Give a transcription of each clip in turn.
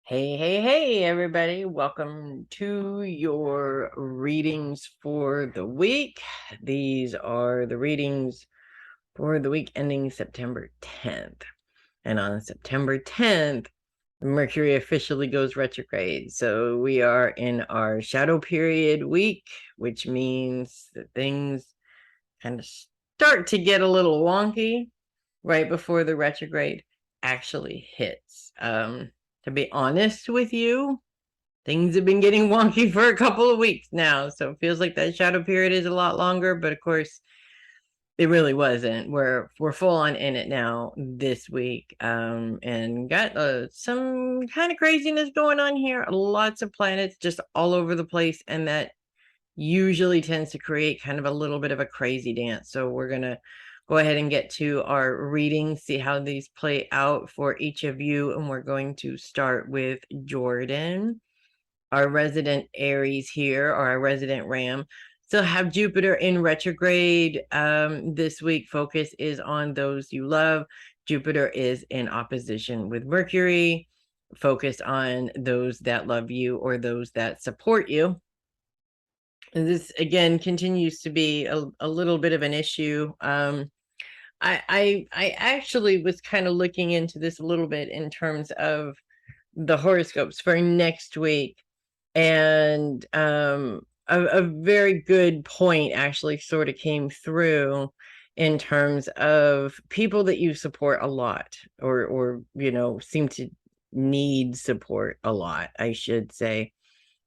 Hey, hey, hey, everybody. Welcome to your readings for the week. These are the readings for the week ending September 10th. And on September 10th, Mercury officially goes retrograde. So we are in our shadow period week, which means that things kind of start to get a little wonky right before the retrograde actually hits. To be honest with you, things have been getting wonky for a couple of weeks now. So it feels like that shadow period is a lot longer, but of course, it really wasn't. We're full on in it now this week, and got some kind of craziness going on here. Lots of planets just all over the place, and that usually tends to create kind of a little bit of a crazy dance. So we're gonna go ahead and get to our reading, see how these play out for each of you, and we're going to start with Jordan, our resident Aries here, or our resident Ram. Still have Jupiter in retrograde this week. Focus is on those you love. Jupiter is in opposition with Mercury. Focus on those that love you or those that support you. And this again continues to be a little bit of an issue. I actually was kind of looking into this a little bit in terms of the horoscopes for next week, and a very good point actually sort of came through in terms of people that you support a lot, or seem to need support a lot, I should say.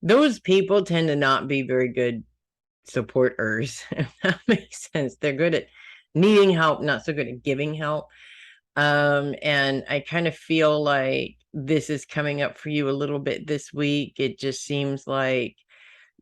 Those people tend to not be very good supporters, if that makes sense. They're good at needing help, not so good at giving help. And I kind of feel like this is coming up for you a little bit this week. It just seems like,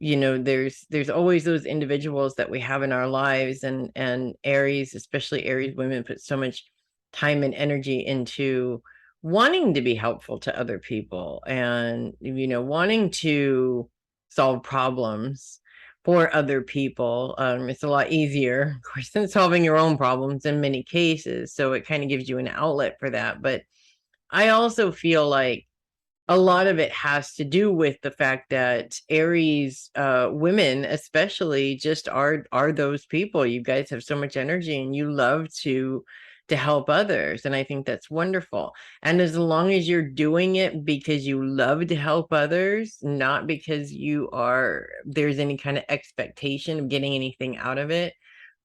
there's always those individuals that we have in our lives, and Aries, especially Aries women, put so much time and energy into wanting to be helpful to other people, and wanting to solve problems for other people. It's a lot easier, of course, than solving your own problems in many cases. So it kind of gives you an outlet for that. But I also feel like a lot of it has to do with the fact that Aries women especially just are those people. You guys have so much energy and you love to help others, and I think that's wonderful. And as long as you're doing it because you love to help others, not because there's any kind of expectation of getting anything out of it,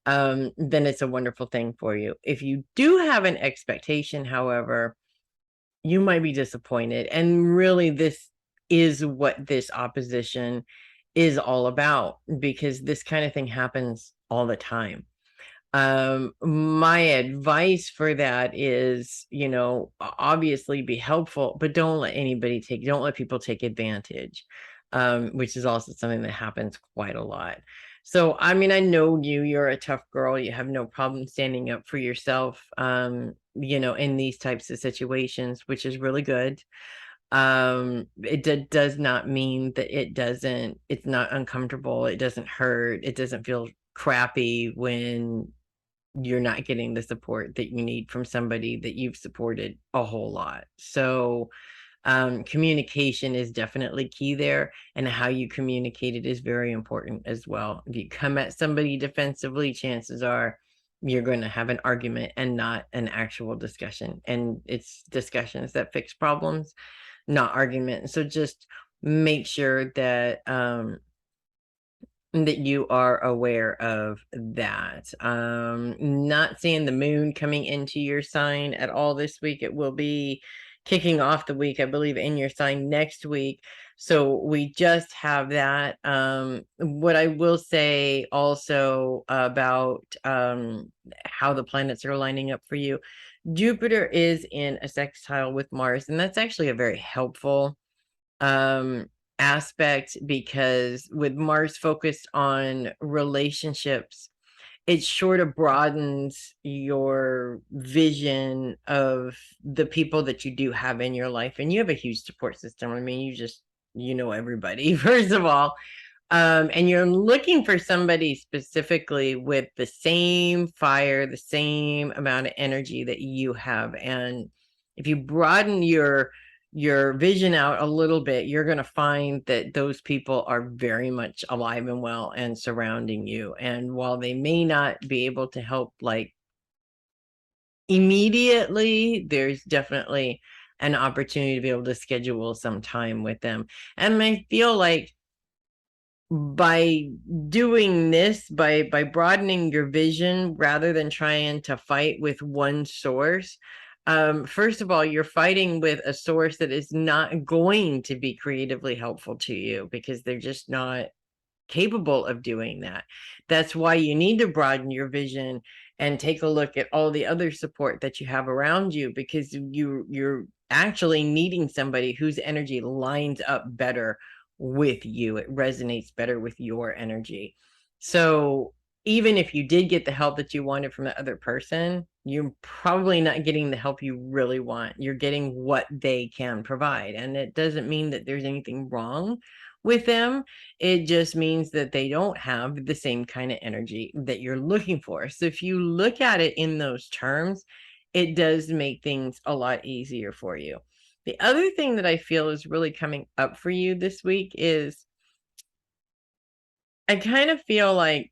then it's a wonderful thing for you. If you do have an expectation, however, you might be disappointed. And really, this is what this opposition is all about, because this kind of thing happens all the time. My advice for that is, obviously be helpful, but don't let people take advantage, which is also something that happens quite a lot. So, I mean, I know you're a tough girl. You have no problem standing up for yourself, in these types of situations, which is really good. It does not mean that it's not uncomfortable. It doesn't hurt. It doesn't feel crappy when you're not getting the support that you need from somebody that you've supported a whole lot. So communication is definitely key there, and how you communicate it is very important as well. If you come at somebody defensively, chances are you're going to have an argument and not an actual discussion, and it's discussions that fix problems, not argument. So just make sure that you are aware of that. Not seeing the moon coming into your sign at all this week. It will be kicking off the week, I believe, in your sign next week. So we just have that. What I will say also about how the planets are lining up for you, Jupiter is in a sextile with Mars, and that's actually a very helpful aspect, because with Mars focused on relationships, it sort of broadens your vision of the people that you do have in your life. And you have a huge support system. I mean, everybody, first of all. And you're looking for somebody specifically with the same fire, the same amount of energy that you have. And if you broaden your vision out a little bit, you're going to find that those people are very much alive and well and surrounding you. And while they may not be able to help like immediately, there's definitely an opportunity to be able to schedule some time with them. And I feel like by doing this, by broadening your vision rather than trying to fight with one source, first of all, you're fighting with a source that is not going to be creatively helpful to you because they're just not capable of doing that. That's why you need to broaden your vision and take a look at all the other support that you have around you, because you're actually needing somebody whose energy lines up better with you. It resonates better with your energy. So even if you did get the help that you wanted from the other person, you're probably not getting the help you really want. You're getting what they can provide. And it doesn't mean that there's anything wrong with them. It just means that they don't have the same kind of energy that you're looking for. So if you look at it in those terms, it does make things a lot easier for you. The other thing that I feel is really coming up for you this week is I kind of feel like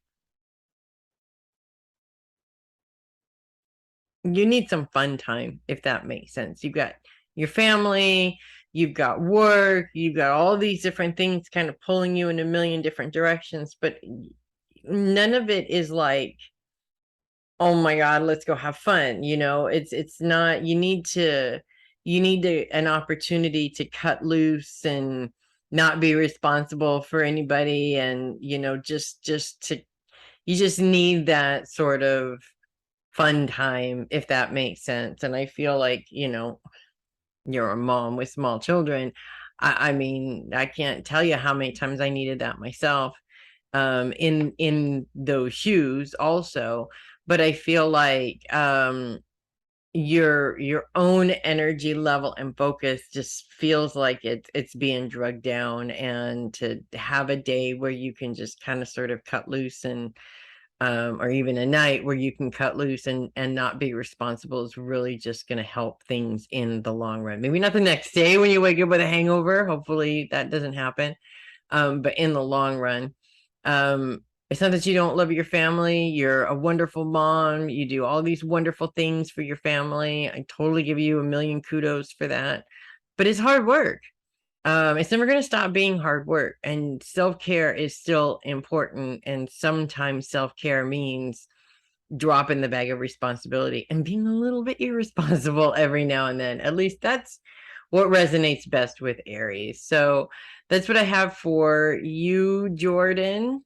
you need some fun time, if that makes sense. You've got your family, you've got work, you've got all these different things kind of pulling you in a million different directions, but none of it is like, oh my God, let's go have fun. It's not, you need an opportunity to cut loose and not be responsible for anybody. And, you just need that sort of fun time, if that makes sense. And I feel like, you're a mom with small children. I mean, I can't tell you how many times I needed that myself, in those shoes also. But I feel like your own energy level and focus just feels like it's being drugged down, and to have a day where you can just kind of sort of cut loose, and or even a night where you can cut loose and not be responsible, is really just going to help things in the long run. Maybe not the next day when you wake up with a hangover. Hopefully that doesn't happen. But in the long run, it's not that you don't love your family. You're a wonderful mom. You do all these wonderful things for your family. I totally give you a million kudos for that. But it's hard work. It's never going to stop being hard work, and self-care is still important. And sometimes self-care means dropping the bag of responsibility and being a little bit irresponsible every now and then. At least that's what resonates best with Aries. So that's what I have for you, Jordan.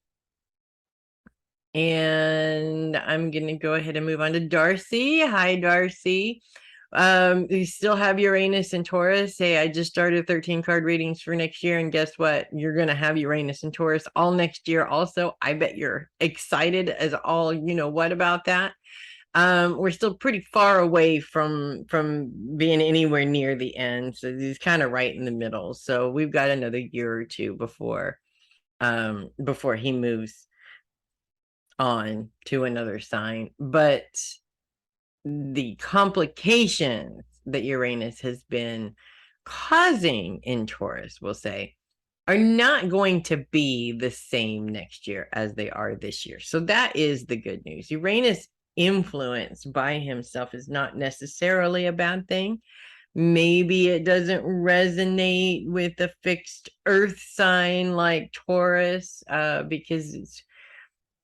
And I'm going to go ahead and move on to Darcy. Hi, Darcy. You still have Uranus and Taurus. Hey, I just started 13 card readings for next year, and guess what? You're going to have Uranus and Taurus all next year also. I bet you're excited as all what about that. We're still pretty far away from being anywhere near the end, so he's kind of right in the middle. So we've got another year or two before he moves on to another sign. But the complications that Uranus has been causing in Taurus, we'll say, are not going to be the same next year as they are this year. So that is the good news. Uranus influence by himself is not necessarily a bad thing. Maybe it doesn't resonate with a fixed earth sign like Taurus, because it's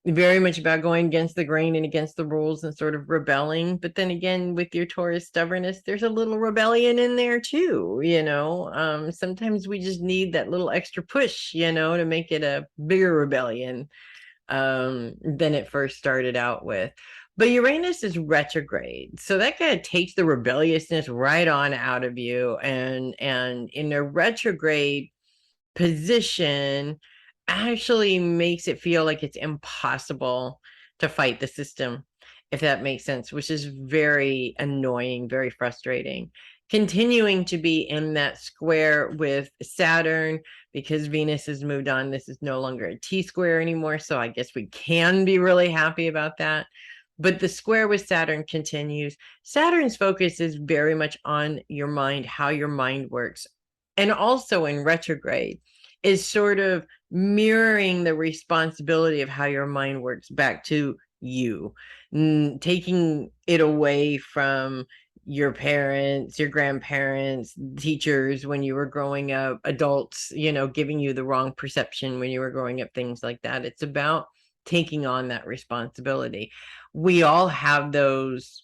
very much about going against the grain and against the rules and sort of rebelling. But then again, with your Taurus stubbornness, there's a little rebellion in there too. Sometimes we just need that little extra push, to make it a bigger rebellion than it first started out with. But Uranus is retrograde, so that kind of takes the rebelliousness right on out of you. And in a retrograde position actually makes it feel like it's impossible to fight the system, if that makes sense, which is very annoying, very frustrating. Continuing to be in that square with Saturn, because Venus has moved on. This is no longer a T square anymore, so I guess we can be really happy about that. But the square with Saturn continues. Saturn's focus is very much on your mind, how your mind works. And also in retrograde is sort of mirroring the responsibility of how your mind works back to you, taking it away from your parents, your grandparents, teachers when you were growing up, adults, giving you the wrong perception when you were growing up, things like that. It's about taking on that responsibility. We all have those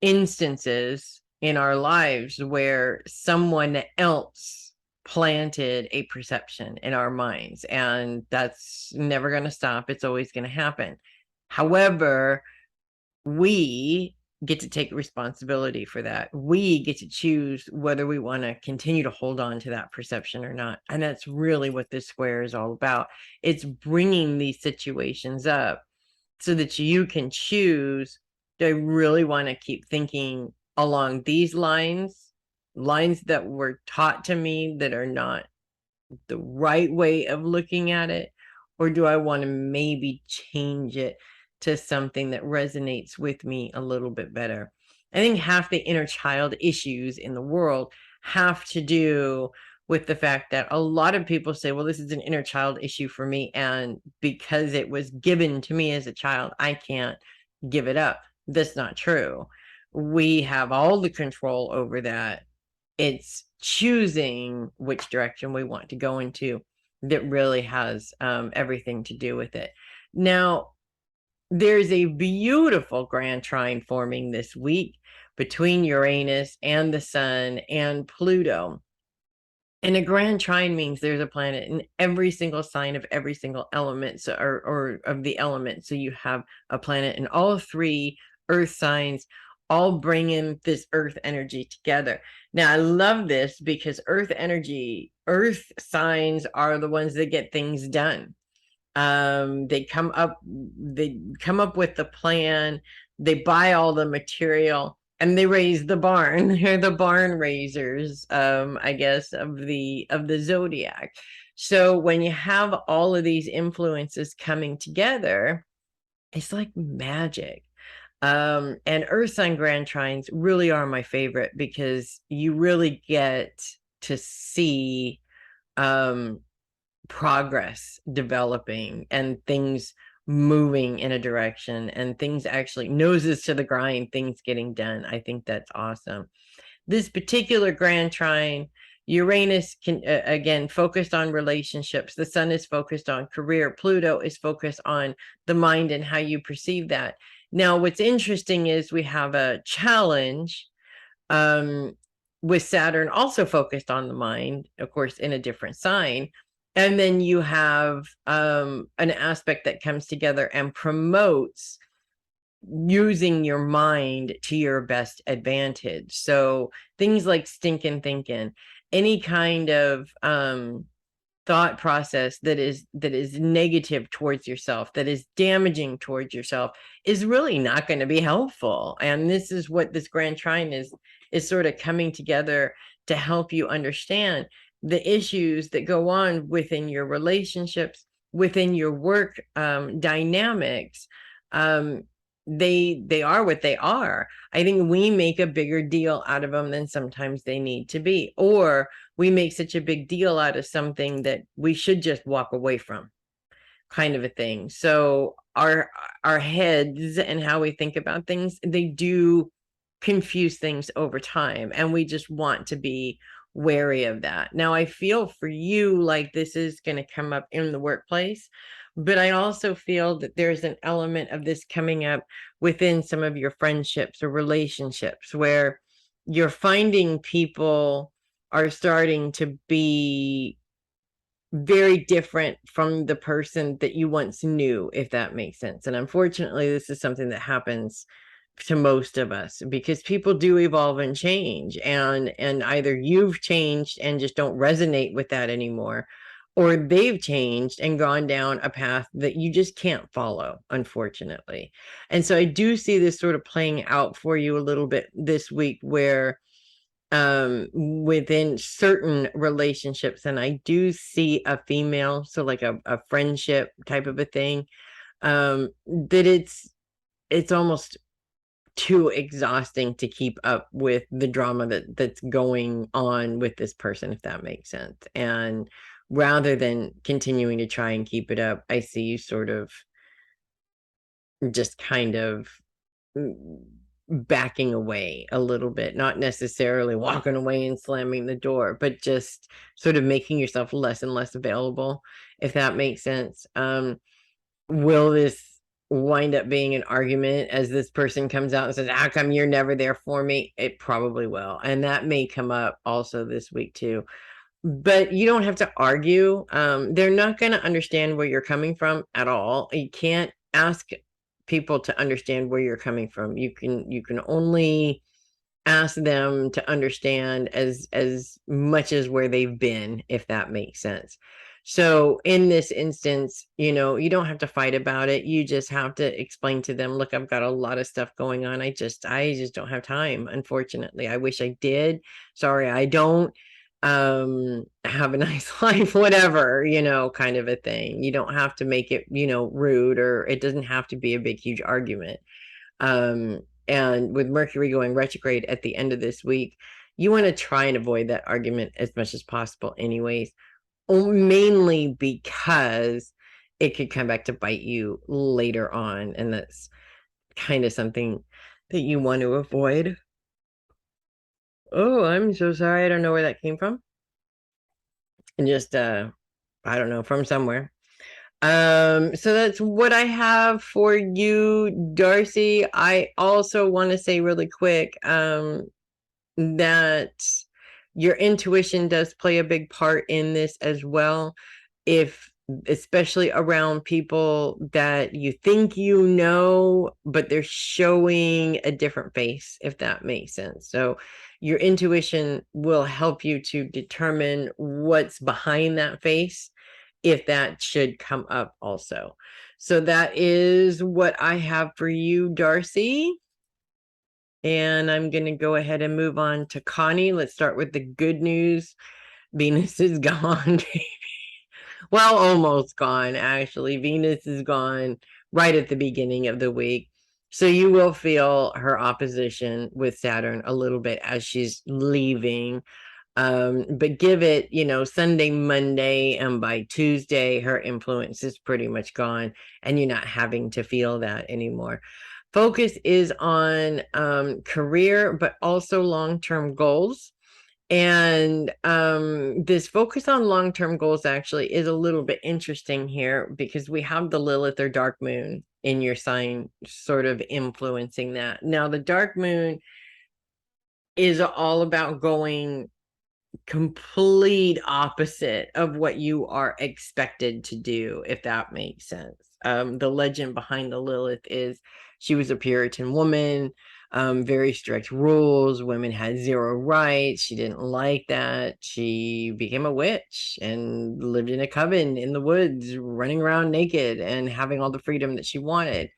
instances in our lives where someone else planted a perception in our minds, and that's never going to stop. It's always going to happen. However, we get to take responsibility for that. We get to choose whether we want to continue to hold on to that perception or not. And that's really what this square is all about. It's bringing these situations up so that you can choose, do I really want to keep thinking along these lines that were taught to me that are not the right way of looking at it? Or do I want to maybe change it to something that resonates with me a little bit better? I think half the inner child issues in the world have to do with the fact that a lot of people say, well, this is an inner child issue for me, and because it was given to me as a child, I can't give it up. That's not true. We have all the control over that. It's choosing which direction we want to go into that really has everything to do with it. Now, there's a beautiful grand trine forming this week between Uranus and the Sun and Pluto. And a grand trine means there's a planet in every single sign of every single element, or of the element. So you have a planet in all three earth signs, all bringing this earth energy together. Now, I love this because earth signs are the ones that get things done. They come up with the plan, they buy all the material, and they raise the barn. They're the barn raisers, I guess, of the zodiac. So when you have all of these influences coming together, it's like magic. And earth sign grand trines really are my favorite because you really get to see progress developing and things moving in a direction, and things actually noses to the grind, things getting done. I think that's awesome. This particular grand trine, Uranus can again focused on relationships. The Sun is focused on career. Pluto is focused on the mind and how you perceive that. Now, what's interesting is we have a challenge with Saturn also focused on the mind, of course, in a different sign. And then you have an aspect that comes together and promotes using your mind to your best advantage. So things like stinking thinking, any kind of thought process that is negative towards yourself, that is damaging towards yourself, is really not going to be helpful. And this is what this grand trine is sort of coming together to help you understand the issues that go on within your relationships, within your work dynamics. They are what they are. I think we make a bigger deal out of them than sometimes they need to be, or we make such a big deal out of something that we should just walk away from, kind of a thing. So our heads and how we think about things, they do confuse things over time, and we just want to be wary of that. Now, I feel for you like this is going to come up in the workplace, but I also feel that there's an element of this coming up within some of your friendships or relationships where you're finding people are starting to be very different from the person that you once knew, if that makes sense. And unfortunately, this is something that happens to most of us because people do evolve and change, and either you've changed and just don't resonate with that anymore, or they've changed and gone down a path that you just can't follow, unfortunately. And so I do see this sort of playing out for you a little bit this week, where within certain relationships, and I do see a female, so like a friendship type of a thing, that it's almost too exhausting to keep up with the drama that's going on with this person, if that makes sense. And rather than continuing to try and keep it up, I see you sort of just kind of backing away a little bit, not necessarily walking away and slamming the door, but just sort of making yourself less and less available, if that makes sense. Will this wind up being an argument as this person comes out and says, how come you're never there for me? It probably will. And that may come up also this week too. But you don't have to argue. They're not going to understand where you're coming from at all. You can't ask people to understand where you're coming from. You can only ask them to understand as much as where they've been, if that makes sense. So in this instance, you know, you don't have to fight about it. You just have to explain to them, look, I've got a lot of stuff going on. I just don't have time, unfortunately. I wish I did. Sorry, I don't. Have a nice life, whatever, you know, kind of a thing. You don't have to make it, you know, rude, or it doesn't have to be a big huge argument. And with Mercury going retrograde at the end of this week, you want to try and avoid that argument as much as possible anyways, mainly because it could come back to bite you later on, and that's kind of something that you want to avoid. Oh, I'm so sorry. I don't know where that came from. And just I don't know, from somewhere. So that's what I have for you, Darcy. I also want to say really quick that your intuition does play a big part in this as well. If especially around people that you think you know, but they're showing a different face, if that makes sense. So your intuition will help you to determine what's behind that face, if that should come up also. So that is what I have for you, Darcy. And I'm going to go ahead and move on to Connie. Let's start with the good news. Venus is gone. Well, almost gone, actually. Venus is gone right at the beginning of the week. So you will feel her opposition with Saturn a little bit as she's leaving. But give it, you know, Sunday, Monday, and by Tuesday, her influence is pretty much gone, and you're not having to feel that anymore. Focus is on career, but also long-term goals. And this focus on long-term goals actually is a little bit interesting here, because we have the Lilith or dark moon in your sign sort of influencing that. Now, the dark moon is all about going complete opposite of what you are expected to do, if that makes sense. The legend behind the Lilith is she was a Puritan woman, very strict rules. Women had zero rights. She didn't like that. She became a witch and lived in a coven in the woods, running around naked and having all the freedom that she wanted.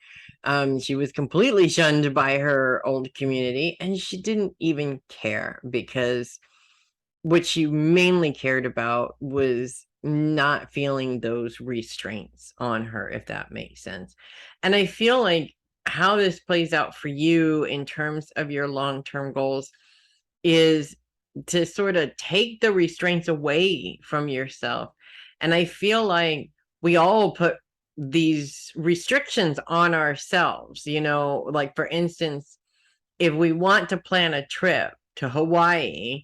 She was completely shunned by her old community, and she didn't even care, because what she mainly cared about was not feeling those restraints on her, if that makes sense. And I feel like how this plays out for you in terms of your long-term goals is to sort of take the restraints away from yourself. And I feel like we all put these restrictions on ourselves, you know, like for instance, if we want to plan a trip to Hawaii,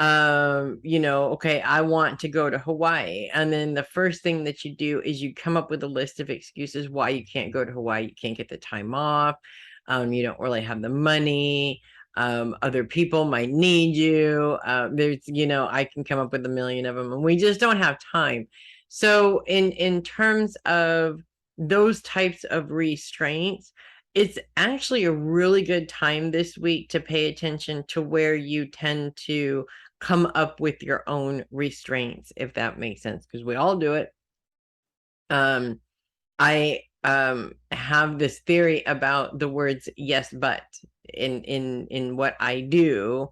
you know, okay, I want to go to Hawaii. And then the first thing that you do is you come up with a list of excuses why you can't go to Hawaii. You can't get the time off. You don't really have the money. Other people might need you. There's, you know, I can come up with a million of them, and we just don't have time. So in terms of those types of restraints, it's actually a really good time this week to pay attention to where you tend to come up with your own restraints, if that makes sense, because we all do it. I have this theory about the words yes but in what I do.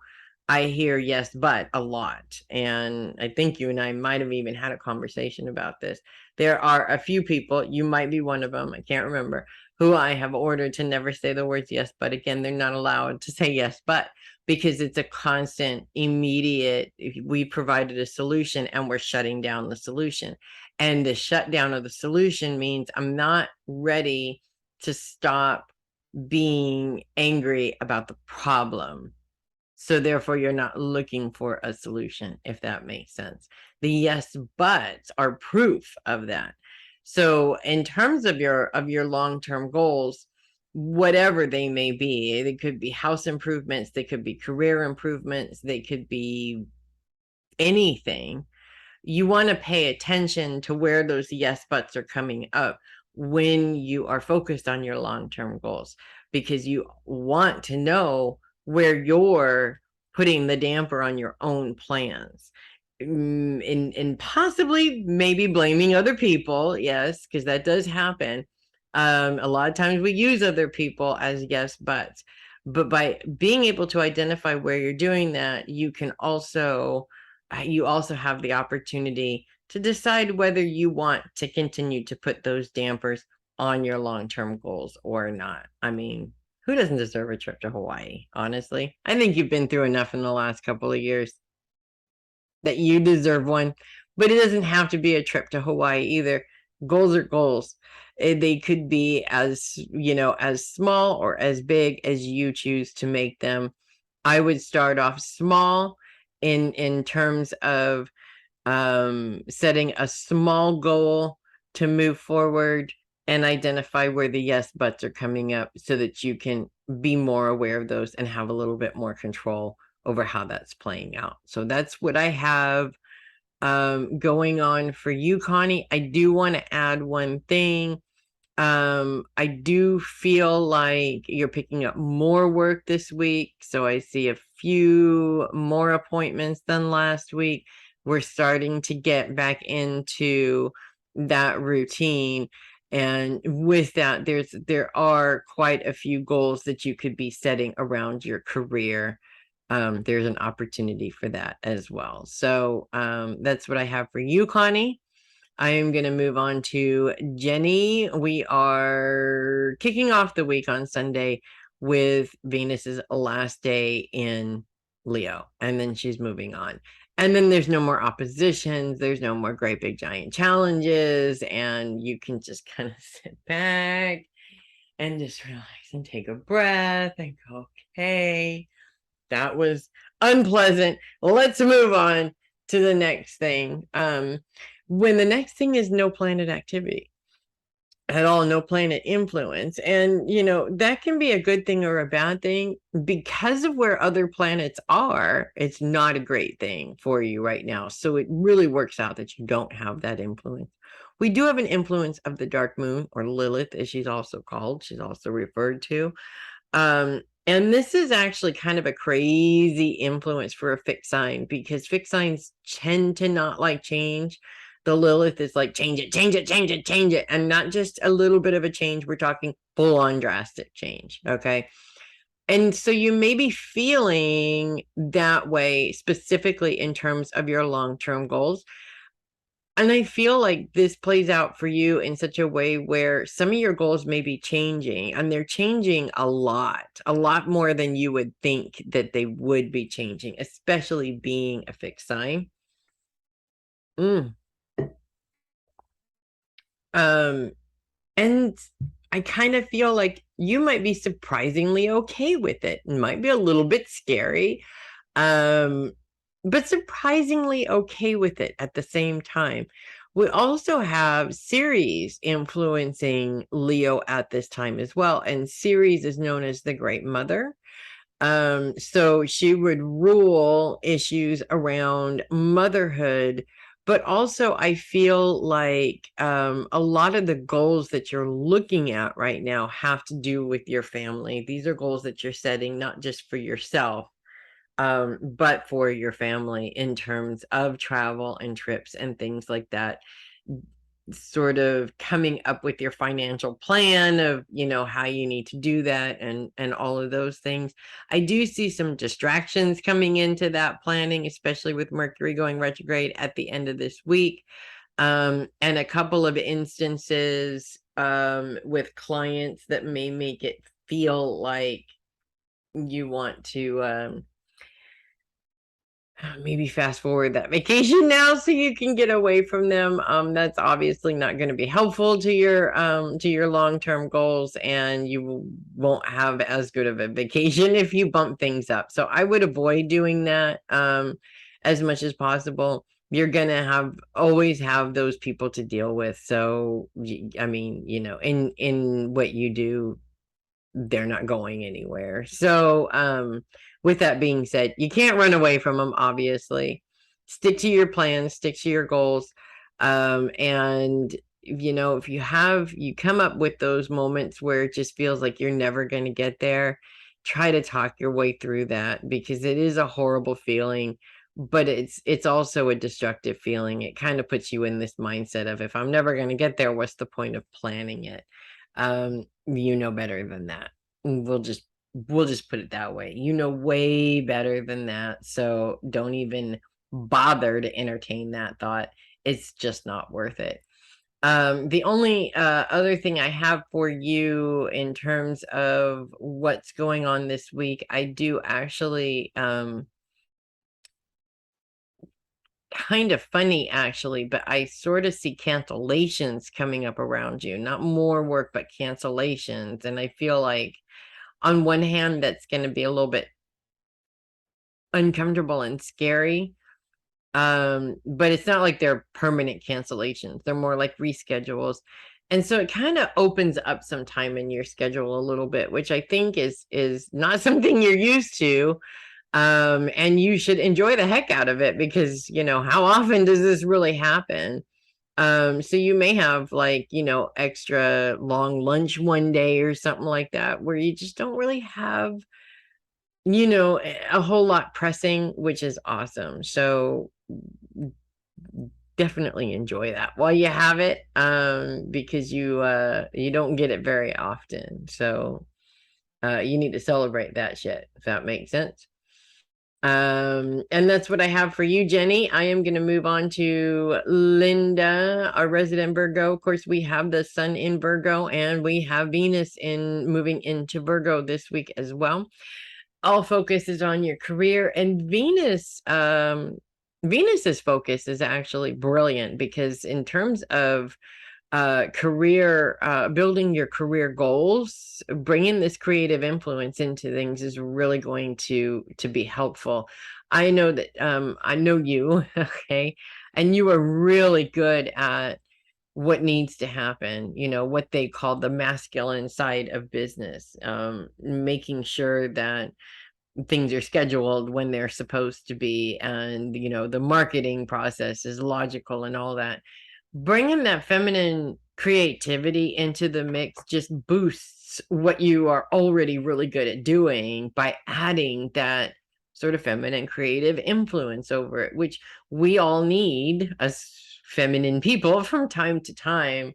I hear yes, but a lot. And I think you and I might have even had a conversation about this. There are a few people, you might be one of them, I can't remember, who I have ordered to never say the words yes, but again, they're not allowed to say yes, but because it's a constant, immediate, we provided a solution and we're shutting down the solution. And the shutdown of the solution means I'm not ready to stop being angry about the problem. So therefore, you're not looking for a solution, if that makes sense. The yes buts are proof of that. So in terms of your long-term goals, whatever they may be, they could be house improvements, they could be career improvements, they could be anything. You want to pay attention to where those yes buts are coming up when you are focused on your long-term goals, because you want to know where you're putting the damper on your own plans. And possibly maybe blaming other people, yes, because that does happen. A lot of times we use other people as yes buts, but by being able to identify where you're doing that, you also have the opportunity to decide whether you want to continue to put those dampers on your long-term goals or not. I mean, who doesn't deserve a trip to Hawaii, honestly? I think you've been through enough in the last couple of years that you deserve one, but it doesn't have to be a trip to Hawaii either. Goals are goals. They could be as, as small or as big as you choose to make them. I would start off small in terms of setting a small goal to move forward and identify where the yes buts are coming up so that you can be more aware of those and have a little bit more control over how that's playing out. So that's what I have going on for you, Connie. I do want to add one thing. I do feel like you're picking up more work this week. So I see a few more appointments than last week. We're starting to get back into that routine. And with that, there are quite a few goals that you could be setting around your career. There's an opportunity for that as well. So that's what I have for you, Connie. I am going to move on to Jenny. We are kicking off the week on Sunday with Venus's last day in Leo, and then she's moving on. And then there's no more oppositions. There's no more great big giant challenges. And you can just kind of sit back and just relax and take a breath and go, okay, that was unpleasant. Let's move on to the next thing. When the next thing is no planet activity at all, no planet influence. And, that can be a good thing or a bad thing. Because of where other planets are, it's not a great thing for you right now. So it really works out that you don't have that influence. We do have an influence of the dark moon, or Lilith, as she's also called. She's also referred to. And this is actually kind of a crazy influence for a fixed sign, because fixed signs tend to not like change. The Lilith is like, change it, change it, change it, change it. And not just a little bit of a change. We're talking full on drastic change. Okay. And so you may be feeling that way specifically in terms of your long-term goals. And I feel like this plays out for you in such a way where some of your goals may be changing, and they're changing a lot more than you would think that they would be changing, especially being a fixed sign. And I kind of feel like you might be surprisingly okay with it. It might be a little bit scary, but surprisingly okay with it at the same time. We also have Ceres influencing Leo at this time as well. And Ceres is known as the Great Mother. So she would rule issues around motherhood, but also I feel like a lot of the goals that you're looking at right now have to do with your family. These are goals that you're setting not just for yourself, but for your family in terms of travel and trips and things like that. sort of coming up with your financial plan of, you know, how you need to do that and all of those things. I do see some distractions coming into that planning, especially with Mercury going retrograde at the end of this week. And a couple of instances with clients that may make it feel like you want to maybe fast forward that vacation now so you can get away from them. That's obviously not going to be helpful to your long-term goals, and you won't have as good of a vacation if you bump things up. So I would avoid doing that as much as possible. You're going to always have those people to deal with. So I mean, you know, in what you do, they're not going anywhere. So with that being said, you can't run away from them, obviously. Stick to your plans, stick to your goals. And you know, if you come up with those moments where it just feels like you're never going to get there, try to talk your way through that, because it is a horrible feeling, but it's also a destructive feeling. It kind of puts you in this mindset of, if I'm never going to get there, what's the point of planning it? You know better than that. We'll just put it that way. You know way better than that. So don't even bother to entertain that thought. It's just not worth it. The only other thing I have for you in terms of what's going on this week, I do actually kind of funny actually, but I sort of see cancellations coming up around you. Not more work, but cancellations. And I feel like on one hand, that's going to be a little bit uncomfortable and scary. But it's not like they're permanent cancellations. They're more like reschedules. And so it kind of opens up some time in your schedule a little bit, which I think is not something you're used to. And you should enjoy the heck out of it, because, you know, how often does this really happen? So you may have, like, you know, extra long lunch one day or something like that, where you just don't really have, you know, a whole lot pressing, which is awesome. So definitely enjoy that while you have it, because you don't get it very often. So you need to celebrate that shit, if that makes sense. And that's what I have for you, Jenny. I am going to move on to Linda, our resident Virgo. Of course, we have the sun in Virgo, and we have Venus moving into Virgo this week as well. All focus is on your career, and Venus's focus is actually brilliant, because in terms of career, building your career goals, bringing this creative influence into things is really going to be helpful. I know that I know you, okay, and you are really good at what needs to happen, you know, what they call the masculine side of business, making sure that things are scheduled when they're supposed to be, and, you know, the marketing process is logical and all that. Bringing that feminine creativity into the mix just boosts what you are already really good at doing, by adding that sort of feminine creative influence over it, which we all need as feminine people from time to time.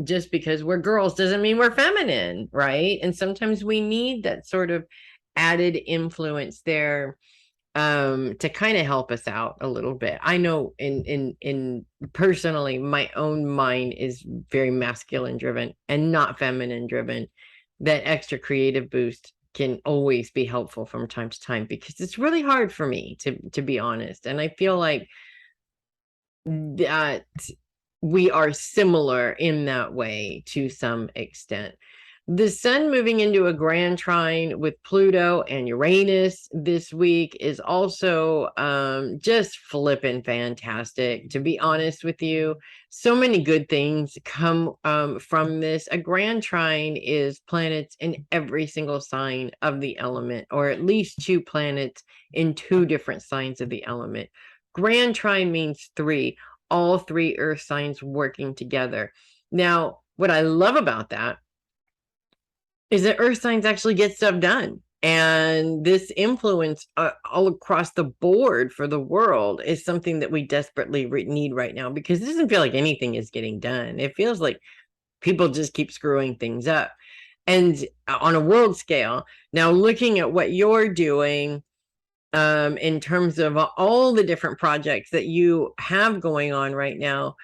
Just because we're girls doesn't mean we're feminine, right? And sometimes we need that sort of added influence there, to kind of help us out a little bit. I know in personally, my own mind is very masculine driven and not feminine driven. That extra creative boost can always be helpful from time to time, because it's really hard for me to be honest, and I feel like that we are similar in that way to some extent. The sun moving into a grand trine with Pluto and Uranus this week is also just flipping fantastic, to be honest with you. So many good things come from this. A grand trine is planets in every single sign of the element, or at least 2 planets in 2 different signs of the element. Grand trine means 3, all 3 earth signs working together. Now, what I love about that is that earth signs actually get stuff done. And this influence all across the board for the world is something that we desperately need right now, because it doesn't feel like anything is getting done. It feels like people just keep screwing things up. And on a world scale, now looking at what you're doing, in terms of all the different projects that you have going on right now,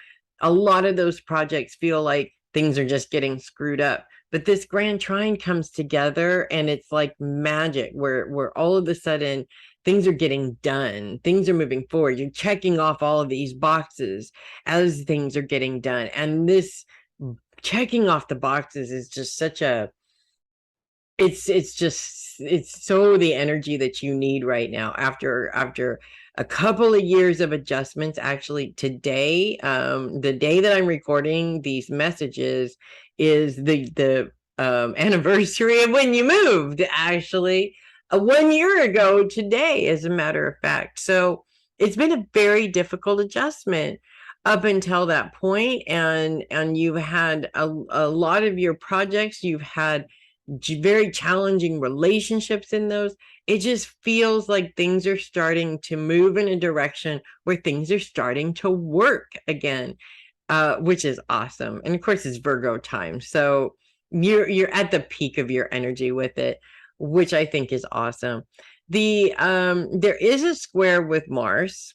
a lot of those projects feel like things are just getting screwed up. But this grand trine comes together and it's like magic, where all of a sudden things are getting done, things are moving forward. You're checking off all of these boxes as things are getting done. And this checking off the boxes is just such a, it's so the energy that you need right now after a couple of years of adjustments. Actually today, the day that I'm recording these messages is the anniversary of when you moved, actually 1 year ago today, as a matter of fact. So it's been a very difficult adjustment up until that point. And you've had a lot of your projects, you've had very challenging relationships in those. It just feels like things are starting to move in a direction where things are starting to work again, which is awesome. And of course, it's Virgo time, so you're at the peak of your energy with it, which I think is awesome. There is a square with Mars.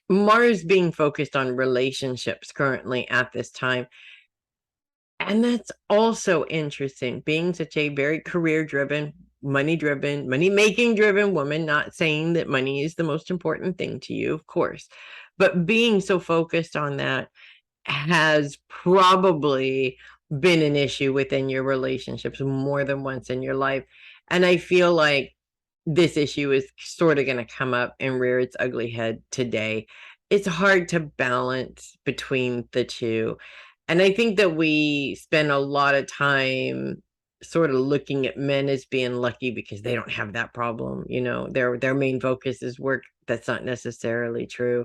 Mars being focused on relationships currently at this time. And that's also interesting, being such a very career driven, money making driven woman. Not saying that money is the most important thing to you, of course, but being so focused on that has probably been an issue within your relationships more than once in your life. And I feel like this issue is sort of going to come up and rear its ugly head today. It's hard to balance between the two. And I think that we spend a lot of time sort of looking at men as being lucky because they don't have that problem. You know, their main focus is work. That's not necessarily true.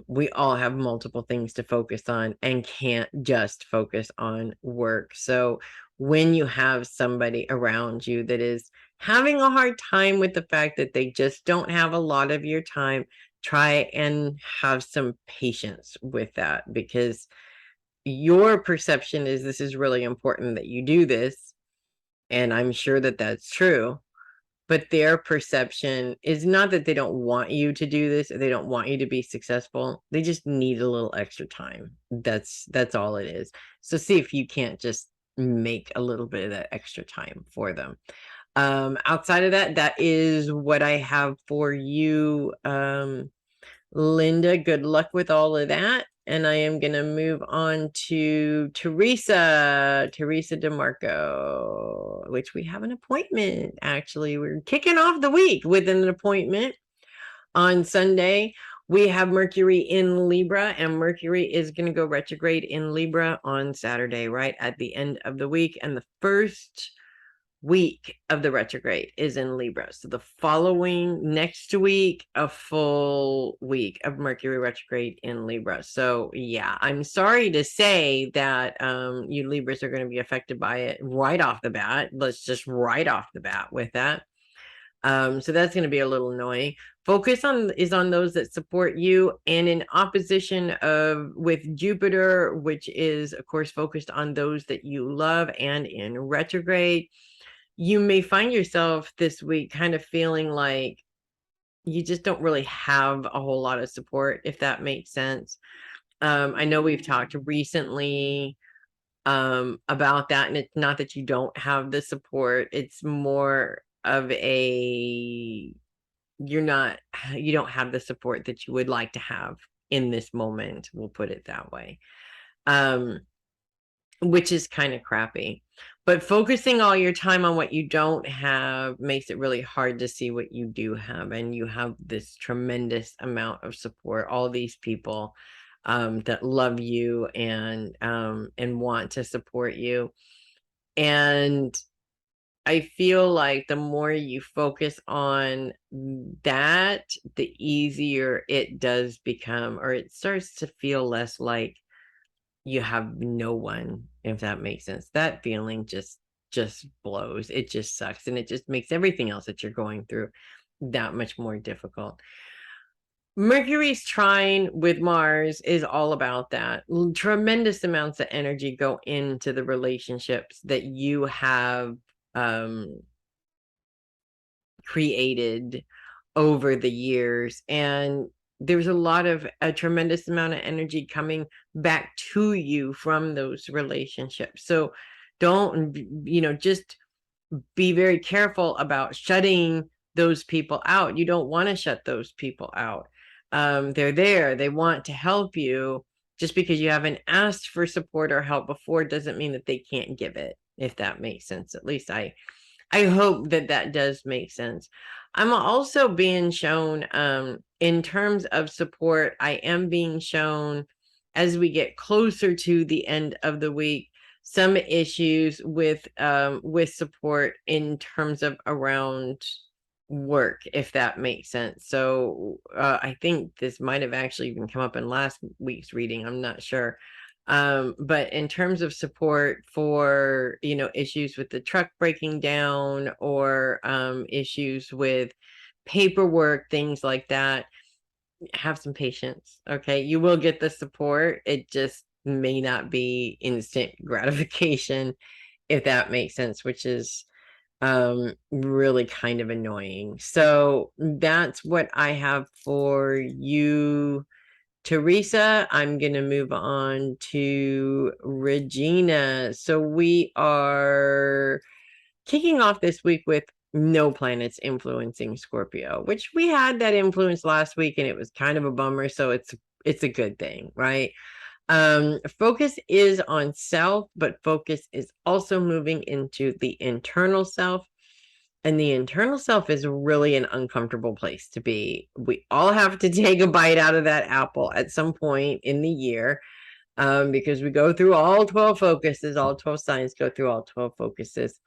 We all have multiple things to focus on and can't just focus on work. So when you have somebody around you that is having a hard time with the fact that they just don't have a lot of your time, try and have some patience with that, because your perception is this is really important that you do this. And I'm sure that that's true. But their perception is not that they don't want you to do this or they don't want you to be successful. They just need a little extra time. That's all it is. So see if you can't just make a little bit of that extra time for them. Outside of that, that is what I have for you, Linda. Good luck with all of that. And I am going to move on to Theresa Demarco, which we have an appointment. Actually, we're kicking off the week with an appointment on Sunday. We have Mercury in Libra, and Mercury is going to go retrograde in Libra on Saturday, right at the end of the week. And the first week of the retrograde is in Libra. So the following next week, a full week of Mercury retrograde in Libra. So yeah, I'm sorry to say that you Libras are going to be affected by it right off the bat. Let's just right off the bat with that. So that's going to be a little annoying. Focus on those that support you, and in opposition of with Jupiter, which is of course focused on those that you love, and in retrograde, you may find yourself this week kind of feeling like you just don't really have a whole lot of support, if that makes sense. I know we've talked recently about that, and it's not that you don't have the support. It's more of a you don't have the support that you would like to have in this moment. We'll put it that way. Which is kind of crappy. But focusing all your time on what you don't have makes it really hard to see what you do have. And you have this tremendous amount of support, all these people that love you and want to support you. And I feel like the more you focus on that, the easier it does become, or it starts to feel less like you have no one, if that makes sense. That feeling just just blows. It just sucks. And it just makes everything else that you're going through that much more difficult. Mercury's trine with Mars is all about that. Tremendous amounts of energy go into the relationships that you have created over the years. And there's a tremendous amount of energy coming back to you from those relationships. So don't, just be very careful about shutting those people out. You don't want to shut those people out. They're there. They want to help you. Just because you haven't asked for support or help before doesn't mean that they can't give it, if that makes sense. At least I hope that does make sense. I'm also being shown, in terms of support, I am being shown, as we get closer to the end of the week, some issues with support in terms of around work, if that makes sense. So I think this might have actually even come up in last week's reading. I'm not sure. But in terms of support for, issues with the truck breaking down, or issues with paperwork, things like that, have some patience. Okay. You will get the support. It just may not be instant gratification, if that makes sense, which is really kind of annoying. So that's what I have for you, Theresa. I'm going to move on to Regina. So we are kicking off this week with no planets influencing Scorpio, which we had that influence last week and it was kind of a bummer. So it's a good thing, right? Focus is on self, but focus is also moving into the internal self. And the internal self is really an uncomfortable place to be. We all have to take a bite out of that apple at some point in the year, because we go through all 12 focuses, all 12 signs go through all 12 focuses.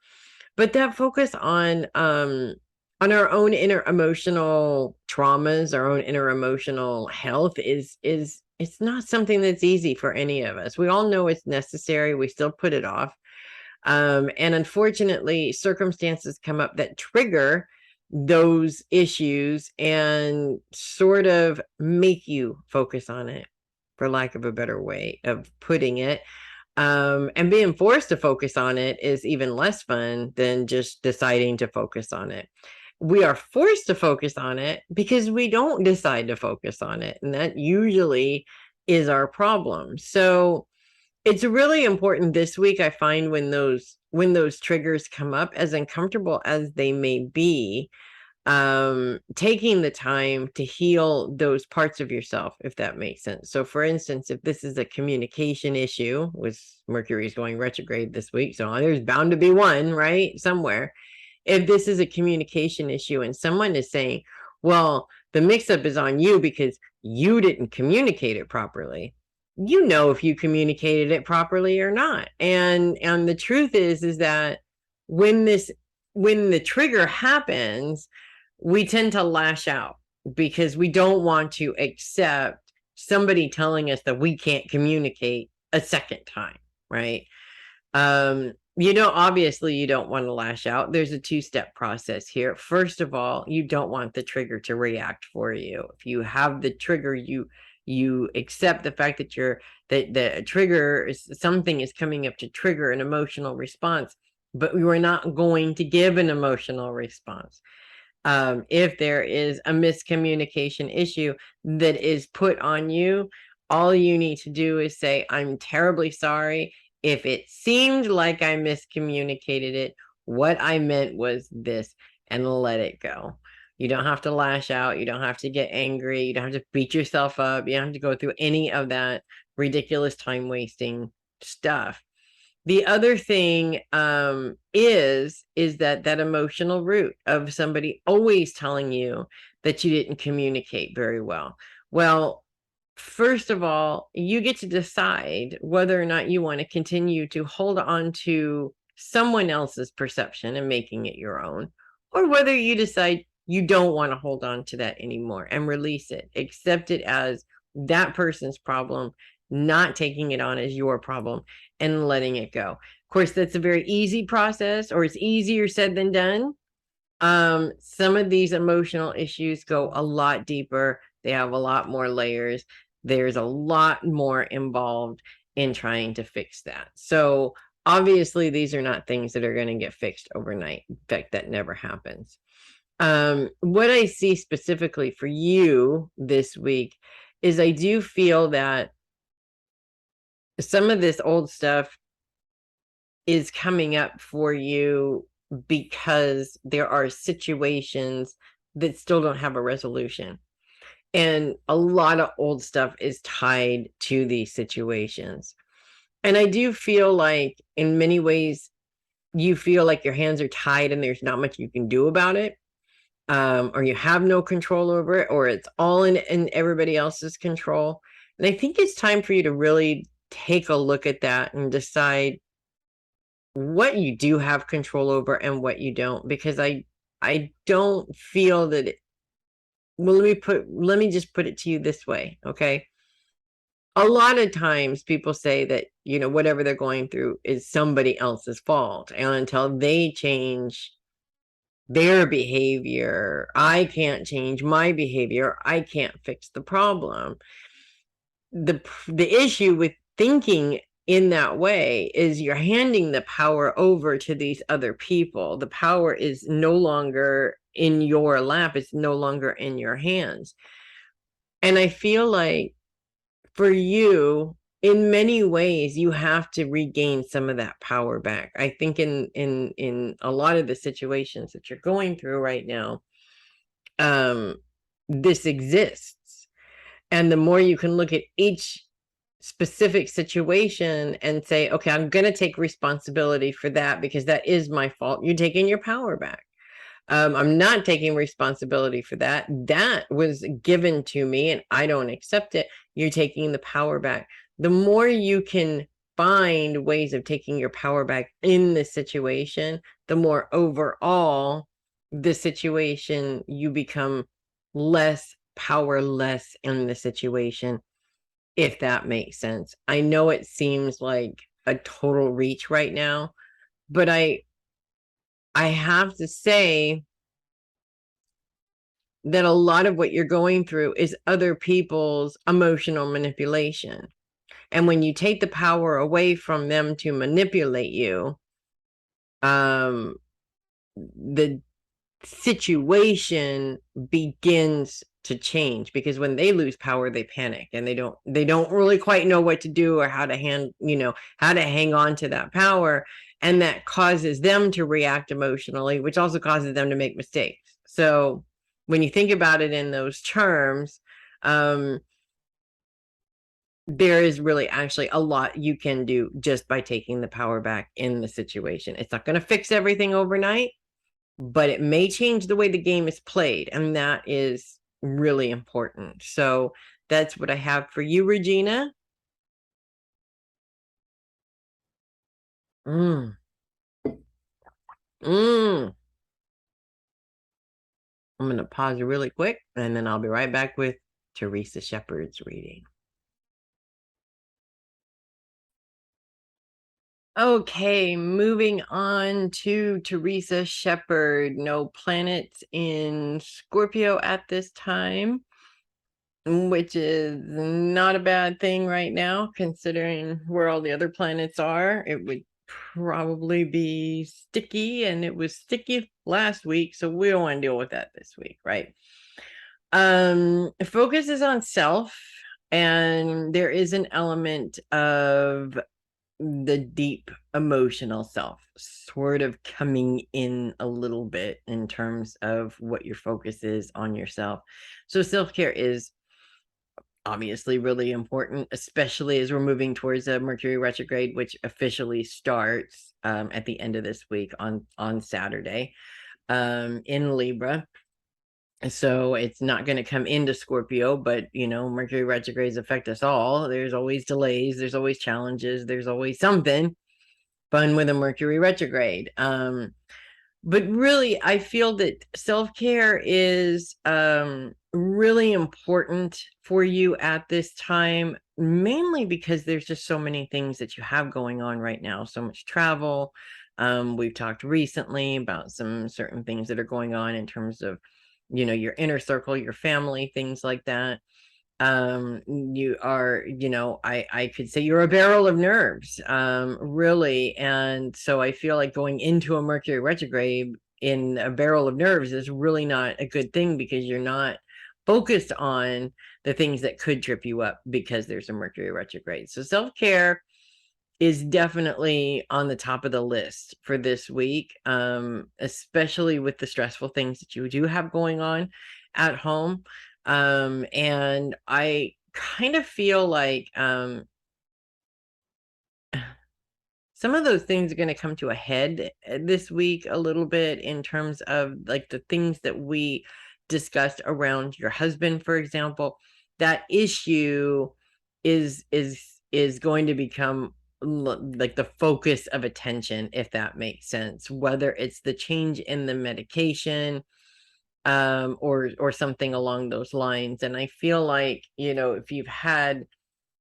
But that focus on our own inner emotional traumas, our own inner emotional health is it's not something that's easy for any of us. We all know it's necessary. We still put it off. And unfortunately, circumstances come up that trigger those issues and sort of make you focus on it, for lack of a better way of putting it. And being forced to focus on it is even less fun than just deciding to focus on it. We are forced to focus on it because we don't decide to focus on it. And that usually is our problem. So it's really important this week, I find, when those triggers come up, as uncomfortable as they may be, taking the time to heal those parts of yourself, if that makes sense. So for instance, if this is a communication issue, with Mercury's going retrograde this week, so there's bound to be one, right, somewhere. If this is a communication issue and someone is saying, well, the mix-up is on you because you didn't communicate it properly, if you communicated it properly or not. And the truth is that when the trigger happens, we tend to lash out because we don't want to accept somebody telling us that we can't communicate a second time, right? Obviously you don't want to lash out. There's a two-step process here. First of all, you don't want the trigger to react for you. If you have the trigger, you accept the fact that the trigger is something is coming up to trigger an emotional response, but we were not going to give an emotional response. If there is a miscommunication issue that is put on you, all you need to do is say, I'm terribly sorry. If it seemed like I miscommunicated it, what I meant was this, and let it go. You don't have to lash out. You don't have to get angry. You don't have to beat yourself up. You don't have to go through any of that ridiculous time wasting stuff. The other thing is that emotional root of somebody always telling you that you didn't communicate very well. Well, first of all, you get to decide whether or not you want to continue to hold on to someone else's perception and making it your own, or whether you decide you don't want to hold on to that anymore and release it. Accept it as that person's problem, not taking it on as your problem and letting it go. course, that's a very easy process, or it's easier said than done. Some of these emotional issues go a lot deeper. They have a lot more layers. There's a lot more involved in trying to fix that. So obviously, these are not things that are going to get fixed overnight. In fact, that never happens. What I see specifically for you this week is I do feel that some of this old stuff is coming up for you because there are situations that still don't have a resolution. And a lot of old stuff is tied to these situations. And I do feel like in many ways, you feel like your hands are tied and there's not much you can do about it. Or you have no control over it, or it's all in everybody else's control. And I think it's time for you to really take a look at that and decide what you do have control over and what you don't, because I don't feel that well, let me just put it to you this way, okay? A lot of times people say that, whatever they're going through is somebody else's fault, and until they change their behavior, I can't change my behavior, I can't fix the problem. The issue with thinking in that way is you're handing the power over to these other people. The power is no longer in your lap, it's no longer in your hands. And I feel like for you, in many ways, you have to regain some of that power back. I think in a lot of the situations that you're going through right now, this exists. And the more you can look at each specific situation and say, okay, I'm going to take responsibility for that because that is my fault. You're taking your power back. I'm not taking responsibility for that. That was given to me and I don't accept it. You're taking the power back. The more you can find ways of taking your power back in the situation, the more overall the situation, you become less powerless in the situation, if that makes sense. I know it seems like a total reach right now, but I have to say that a lot of what you're going through is other people's emotional manipulation. And when you take the power away from them to manipulate you, the situation begins to change, because when they lose power, they panic and they don't really quite know what to do or how to how to hang on to that power. And that causes them to react emotionally, which also causes them to make mistakes. So when you think about it in those terms, there is really actually a lot you can do just by taking the power back in the situation. It's not going to fix everything overnight, but it may change the way the game is played, and that is really important. So that's what I have for you, Regina. Mm. Mm. I'm going to pause it really quick, and then I'll be right back with Theresa Sheppard's reading. Okay, moving on to Theresa Sheppard. No planets in Scorpio at this time, which is not a bad thing right now, considering where all the other planets are. It would probably be sticky, and it was sticky last week, so we don't want to deal with that this week, right? Focus is on self, and there is an element of the deep emotional self sort of coming in a little bit in terms of what your focus is on yourself. So self-care is obviously really important, especially as we're moving towards a Mercury retrograde, which officially starts at the end of this week on Saturday in Libra. So it's not going to come into Scorpio, but Mercury retrogrades affect us all. There's always delays, there's always challenges, there's always something fun with a Mercury retrograde. But really, I feel that self-care is really important for you at this time, mainly because there's just so many things that you have going on right now, so much travel. We've talked recently about some certain things that are going on in terms of, your inner circle, your family, things like that. You are, I could say you're a barrel of nerves, really. And so I feel like going into a Mercury retrograde in a barrel of nerves is really not a good thing, because you're not focused on the things that could trip you up because there's a Mercury retrograde. So self-care is definitely on the top of the list for this week, especially with the stressful things that you do have going on at home. And I kind of feel like some of those things are going to come to a head this week a little bit, in terms of like the things that we discussed around your husband, for example. That issue is going to become like the focus of attention, if that makes sense, whether it's the change in the medication, or something along those lines. And I feel like, if you've had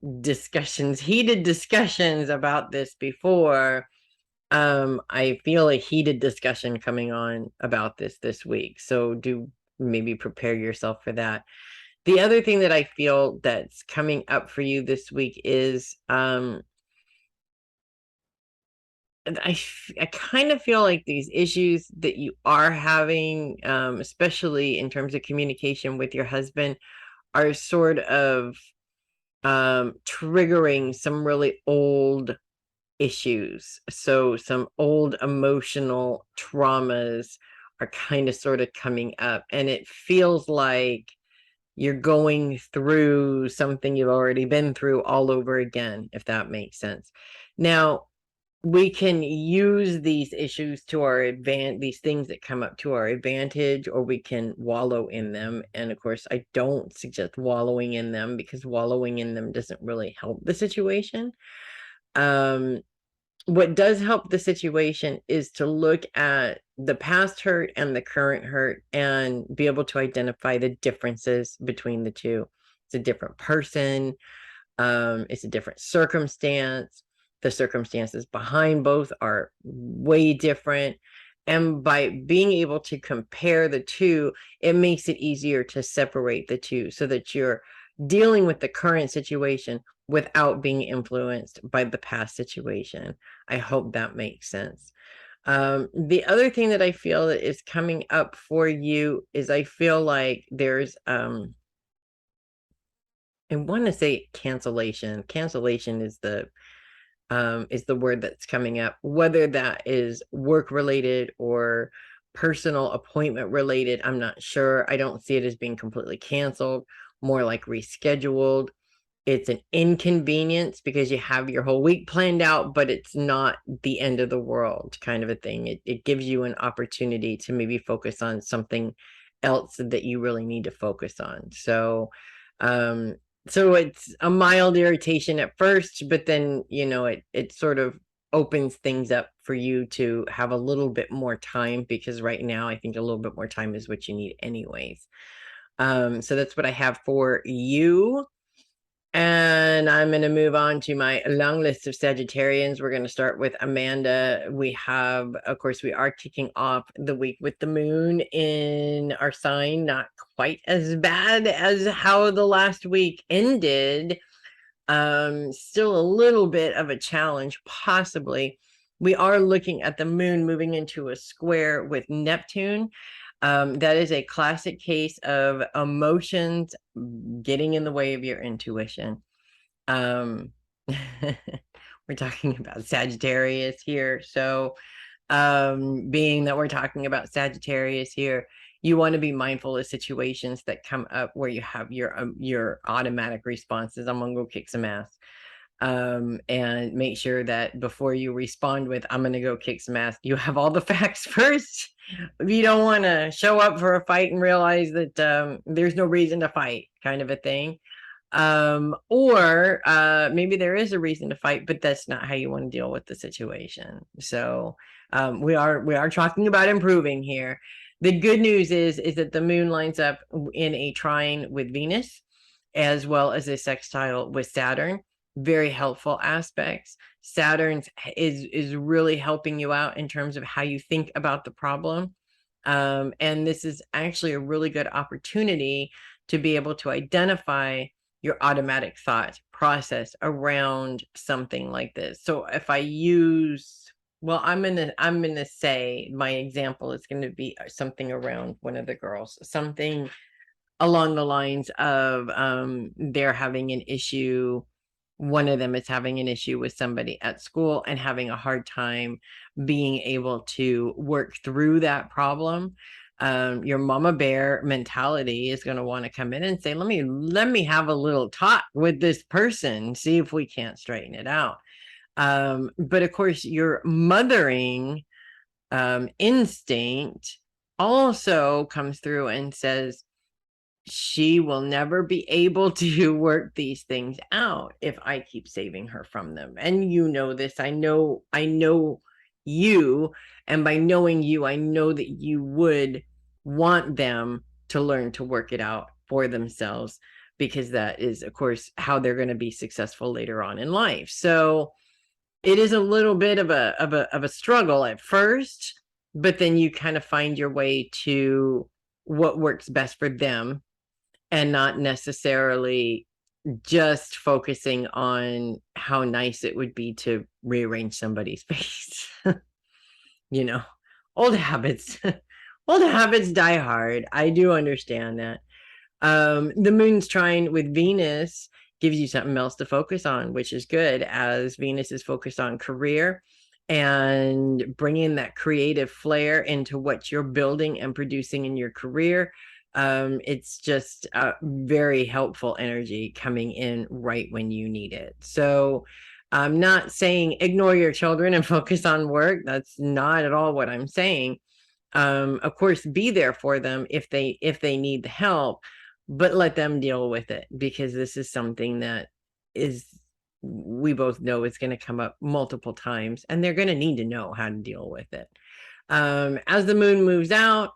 heated discussions about this before, I feel a heated discussion coming on about this week. So do maybe prepare yourself for that. The other thing that I feel that's coming up for you this week is, I kind of feel like these issues that you are having, especially in terms of communication with your husband, are sort of triggering some really old issues. So some old emotional traumas are kind of sort of coming up, and it feels like you're going through something you've already been through all over again, if that makes sense. Now, we can use these issues to our advantage, these things that come up to our advantage, or we can wallow in them. And of course, I don't suggest wallowing in them, because wallowing in them doesn't really help the situation. What does help the situation is to look at the past hurt and the current hurt, and be able to identify the differences between the two. It's a different person. It's a different circumstance. The circumstances behind both are way different. And by being able to compare the two, it makes it easier to separate the two, so that you're dealing with the current situation without being influenced by the past situation. I hope that makes sense. The other thing that I feel that is coming up for you is, I feel like there's I want to say cancellation. Cancellation is the word that's coming up, whether that is work related or personal appointment related. I'm not sure. I don't see it as being completely canceled, more like rescheduled. It's an inconvenience because you have your whole week planned out, but it's not the end of the world, kind of a thing. It gives you an opportunity to maybe focus on something else that you really need to focus on. So it's a mild irritation at first, but then, it sort of opens things up for you to have a little bit more time, because right now I think a little bit more time is what you need anyways. So that's what I have for you. And I'm going to move on to my long list of Sagittarians. We're going to start with Amanda. We are kicking off the week with the moon in our sign. Not quite as bad as how the last week ended. Still a little bit of a challenge, possibly. We are looking at the moon moving into a square with Neptune. That is a classic case of emotions getting in the way of your intuition. We're talking about Sagittarius here. So, being that we're talking about Sagittarius here, you want to be mindful of situations that come up where you have your automatic responses. I'm gonna go kick some ass. And make sure that before you respond with, I'm going to go kick some ass, you have all the facts first. You don't want to show up for a fight and realize that there's no reason to fight, kind of a thing. Or maybe there is a reason to fight, but that's not how you want to deal with the situation. So we are talking about improving here. The good news is that the moon lines up in a trine with Venus. as well as a sextile with Saturn. Very helpful aspects. Saturn is really helping you out in terms of how you think about the problem. And this is actually a really good opportunity to be able to identify your automatic thought process around something like this. So if I use, well, I'm gonna say my example is going to be something around one of the girls, something along the lines of they're having an issue. One of them is having an issue with somebody at school and having a hard time being able to work through that problem. Your mama bear mentality is going to want to come in and say, let me have a little talk with this person, see if we can't straighten it out. But of course, your mothering instinct also comes through and says, she will never be able to work these things out if I keep saving her from them. And you know this. I know you, and by knowing you, I know that you would want them to learn to work it out for themselves, because that is, of course, how they're going to be successful later on in life. So it is a little bit of a struggle at first, but then you kind of find your way to what works best for them, and not necessarily just focusing on how nice it would be to rearrange somebody's face. You know, old habits. Old habits die hard. I do understand that. The moon's trine with Venus gives you something else to focus on, which is good, as Venus is focused on career and bringing that creative flair into what you're building and producing in your career. It's just a very helpful energy coming in right when you need it. So I'm not saying ignore your children and focus on work. That's not at all what I'm saying. Of course, be there for them if they need the help, but let them deal with it, because this is something that is, we both know it's going to come up multiple times, and they're going to need to know how to deal with it. As the moon moves out,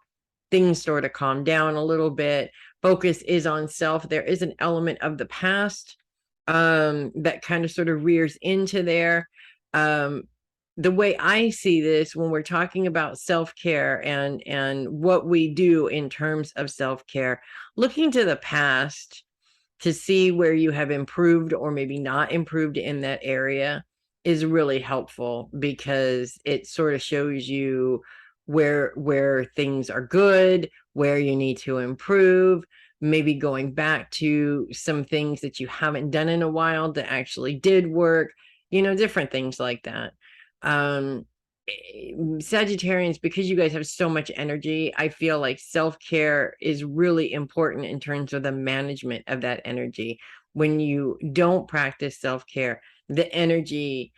things sort of calm down a little bit. Focus is on self. There is an element of the past that kind of sort of rears into there. The way I see this, when we're talking about self-care and what we do in terms of self-care, looking to the past to see where you have improved or maybe not improved in that area is really helpful, because it sort of shows you where things are good, where you need to improve, maybe going back to some things that you haven't done in a while that actually did work, different things like that. Sagittarians, because you guys have so much energy, I feel like self-care is really important in terms of the management of that energy. When you don't practice self-care, the energy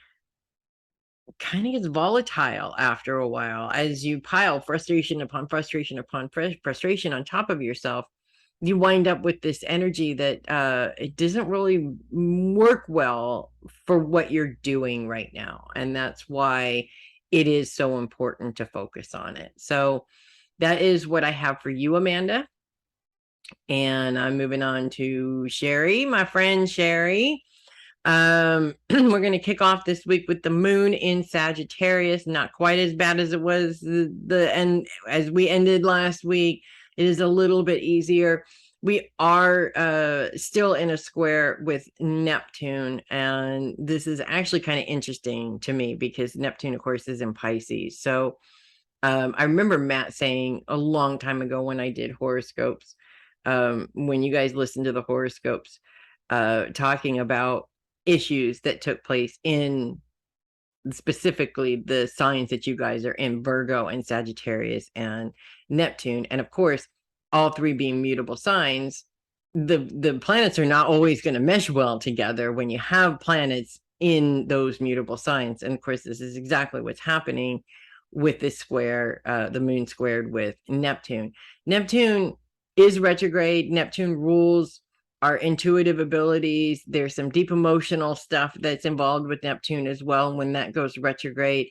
kind of gets volatile after a while as you pile frustration upon frustration upon frustration on top of yourself. You wind up with this energy that it doesn't really work well for what you're doing right now. And that's why it is so important to focus on it. So that is what I have for you, Amanda. And I'm moving on to Sheri, my friend Sheri. We're going to kick off this week with the moon in Sagittarius. Not quite as bad as it was the end as we ended last week. It is a little bit easier. We are still in a square with Neptune, and this is actually kind of interesting to me because Neptune, of course, is in Pisces. So I remember Matt saying a long time ago when I did horoscopes, when you guys listen to the horoscopes, talking about issues that took place in specifically the signs that you guys are in, Virgo and Sagittarius and Neptune. And of course, all three being mutable signs, the planets are not always going to mesh well together when you have planets in those mutable signs. And of course, this is exactly what's happening with this square, the moon squared with Neptune. Neptune is retrograde. Neptune rules our intuitive abilities. There's some deep emotional stuff that's involved with Neptune as well. When that goes retrograde,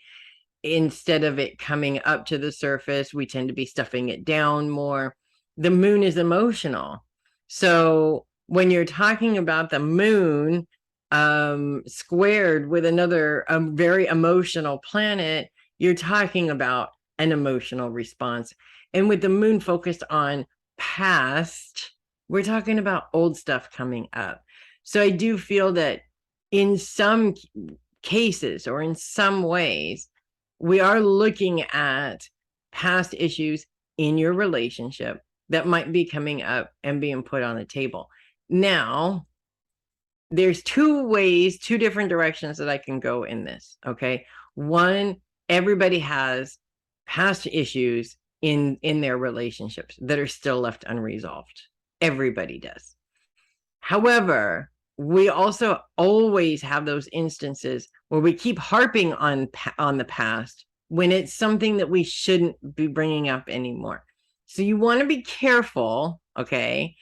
instead of it coming up to the surface, we tend to be stuffing it down more. The moon is emotional. So when you're talking about the moon squared with another very emotional planet, you're talking about an emotional response. And with the moon focused on past, we're talking about old stuff coming up. So I do feel that in some cases or in some ways, we are looking at past issues in your relationship that might be coming up and being put on the table. Now, there's two different directions that I can go in this. Okay. One, everybody has past issues in their relationships that are still left unresolved. Everybody does. However, we also always have those instances where we keep harping on the past when it's something that we shouldn't be bringing up anymore. So you want to be careful, okay?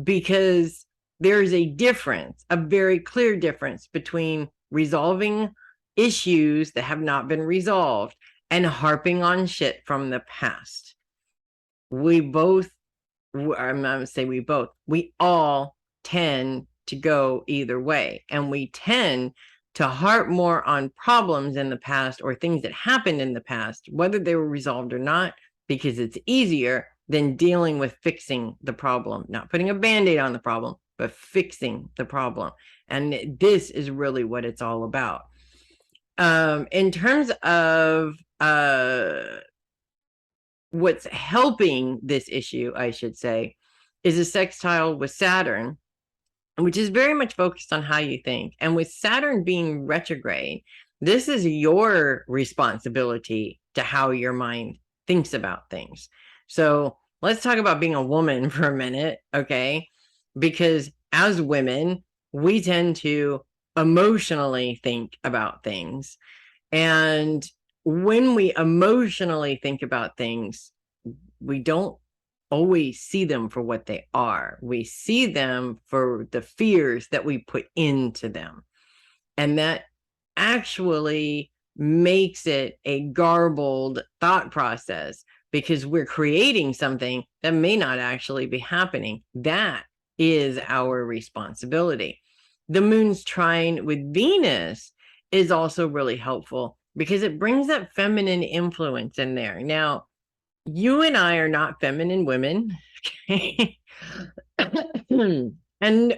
Because there's a difference, a very clear difference between resolving issues that have not been resolved and harping on shit from the past. We both, I'm not gonna say we both, we all tend to go either way. And we tend to harp more on problems in the past or things that happened in the past, whether they were resolved or not, because it's easier than dealing with fixing the problem, not putting a Band-Aid on the problem, but fixing the problem. And this is really what it's all about. In terms of what's helping this issue, I should say, is a sextile with Saturn, which is very much focused on how you think. And with Saturn being retrograde, this is your responsibility to how your mind thinks about things. So let's talk about being a woman for a minute, okay? Because as women, we tend to emotionally think about things. And when we emotionally think about things, we don't always see them for what they are. We see them for the fears that we put into them. And that actually makes it a garbled thought process because we're creating something that may not actually be happening. That is our responsibility. The moon's trine with Venus is also really helpful because it brings that feminine influence in there. Now, you and I are not feminine women, okay? and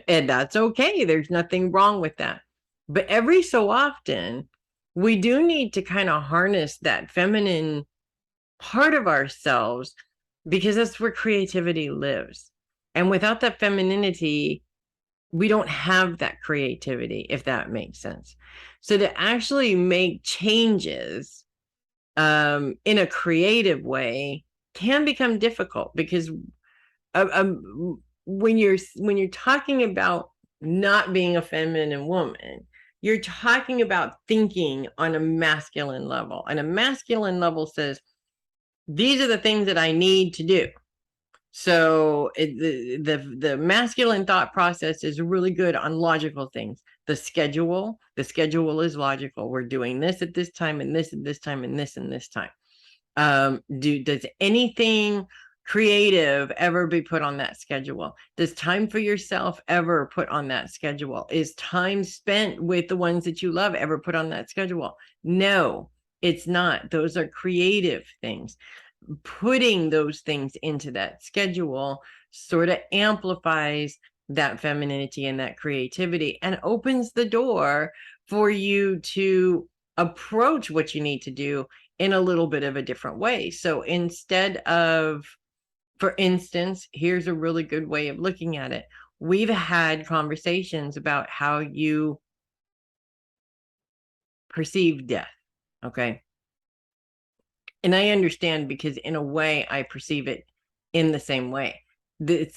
that's okay. There's nothing wrong with that. But every so often, we do need to kind of harness that feminine part of ourselves because that's where creativity lives. And without that femininity, we don't have that creativity, if that makes sense. So to actually make changes in a creative way can become difficult because when you're talking about not being a feminine woman, you're talking about thinking on a masculine level, and a masculine level says, these are the things that I need to do. So the masculine thought process is really good on logical things. The schedule is logical. We're doing this at this time and this at this time and this and this time. Does anything creative ever be put on that schedule? Does time for yourself ever put on that schedule? Is time spent with the ones that you love ever put on that schedule? No, it's not. Those are creative things. Putting those things into that schedule sort of amplifies that femininity and that creativity and opens the door for you to approach what you need to do in a little bit of a different way. So instead of, for instance, here's a really good way of looking at it. We've had conversations about how you perceive death, okay? And I understand because in a way I perceive it in the same way. The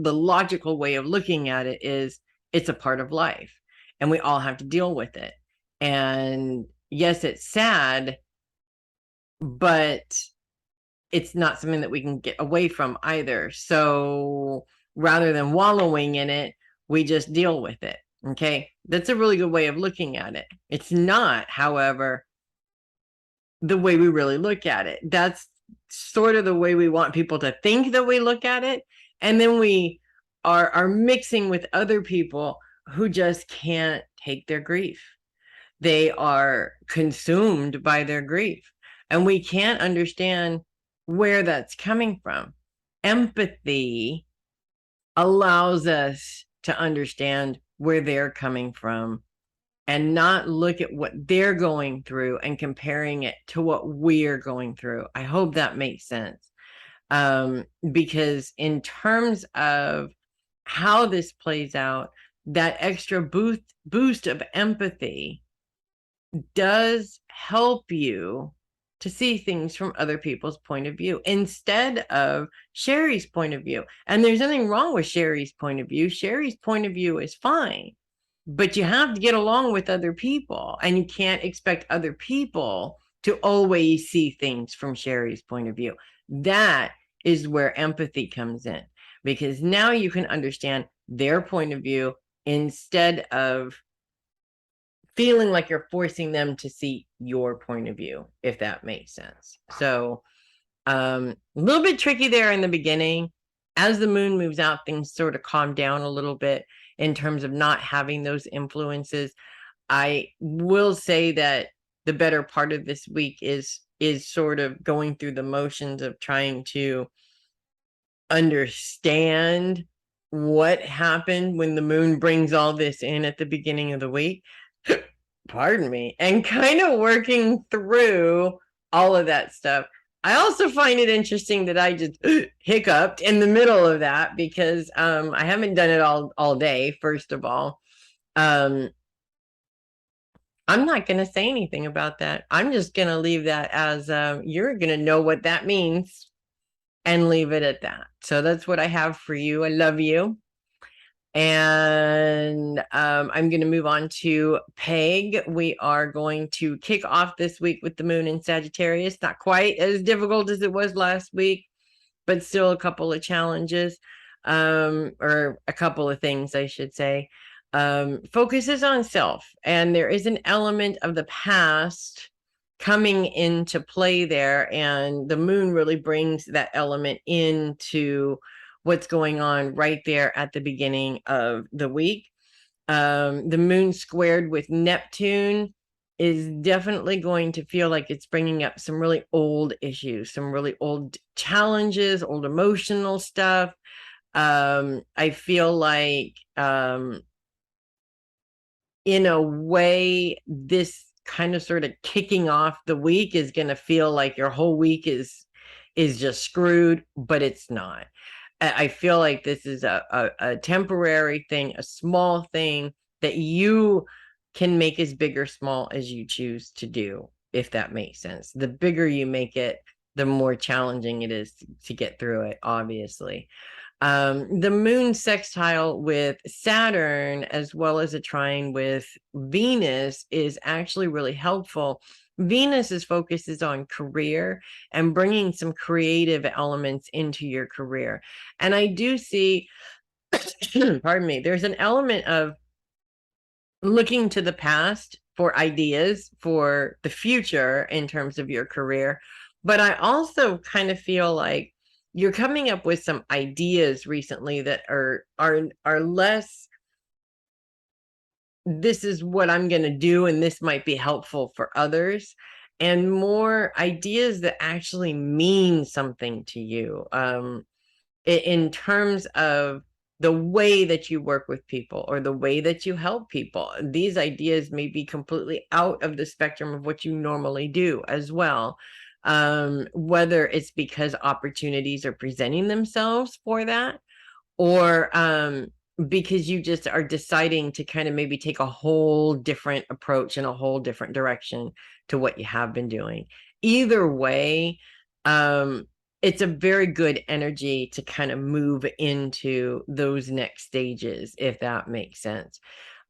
logical way of looking at it is it's a part of life and we all have to deal with it. And yes, it's sad, but it's not something that we can get away from either. So rather than wallowing in it, we just deal with it. Okay. That's a really good way of looking at it. It's not, however, the way we really look at it. That's sort of the way we want people to think that we look at it. And then we are mixing with other people who just can't take their grief. They are consumed by their grief, and we can't understand where that's coming from. Empathy allows us to understand where they're coming from and not look at what they're going through and comparing it to what we're going through. I hope that makes sense. Because in terms of how this plays out, that extra boost of empathy does help you to see things from other people's point of view instead of Sheri's point of view. And there's nothing wrong with Sheri's point of view. Sheri's point of view is fine, but you have to get along with other people, and you can't expect other people to always see things from Sheri's point of view. That is where empathy comes in, because now you can understand their point of view instead of feeling like you're forcing them to see your point of view, if that makes sense. So a little bit tricky there in the beginning. As the moon moves out, things sort of calm down a little bit in terms of not having those influences. I will say that the better part of this week is sort of going through the motions of trying to understand what happened when the moon brings all this in at the beginning of the week. Pardon me. And kind of working through all of that stuff. I also find it interesting that I just hiccuped in the middle of that, because I haven't done it all day, first of all. I'm not going to say anything about that. I'm just going to leave that as you're going to know what that means and leave it at that. So that's what I have for you. I love you. And I'm going to move on to Peg. We are going to kick off this week with the moon in Sagittarius. Not quite as difficult as it was last week, but still a couple of challenges, or a couple of things, I should say. Focuses on self, and there is an element of the past coming into play there, and the moon really brings that element into what's going on right there at the beginning of the week. The moon squared with Neptune is definitely going to feel like it's bringing up some really old issues, some really old challenges, old emotional stuff. I feel like in a way, this kind of sort of kicking off the week is going to feel like your whole week is just screwed, but it's not. I feel like this is a temporary thing, a small thing that you can make as big or small as you choose to do, if that makes sense. The bigger you make it, the more challenging it is to get through it, obviously. The moon sextile with Saturn, as well as a trine with Venus, is actually really helpful. Venus's focus is on career and bringing some creative elements into your career. And I do see, pardon me, there's an element of looking to the past for ideas for the future in terms of your career. But I also kind of feel like you're coming up with some ideas recently that are less, this is what I'm going to do, and this might be helpful for others, and more ideas that actually mean something to you, in terms of the way that you work with people or the way that you help people. These ideas may be completely out of the spectrum of what you normally do as well. Whether it's because opportunities are presenting themselves for that, or because you just are deciding to kind of maybe take a whole different approach and a whole different direction to what you have been doing. Either way, it's a very good energy to kind of move into those next stages, if that makes sense.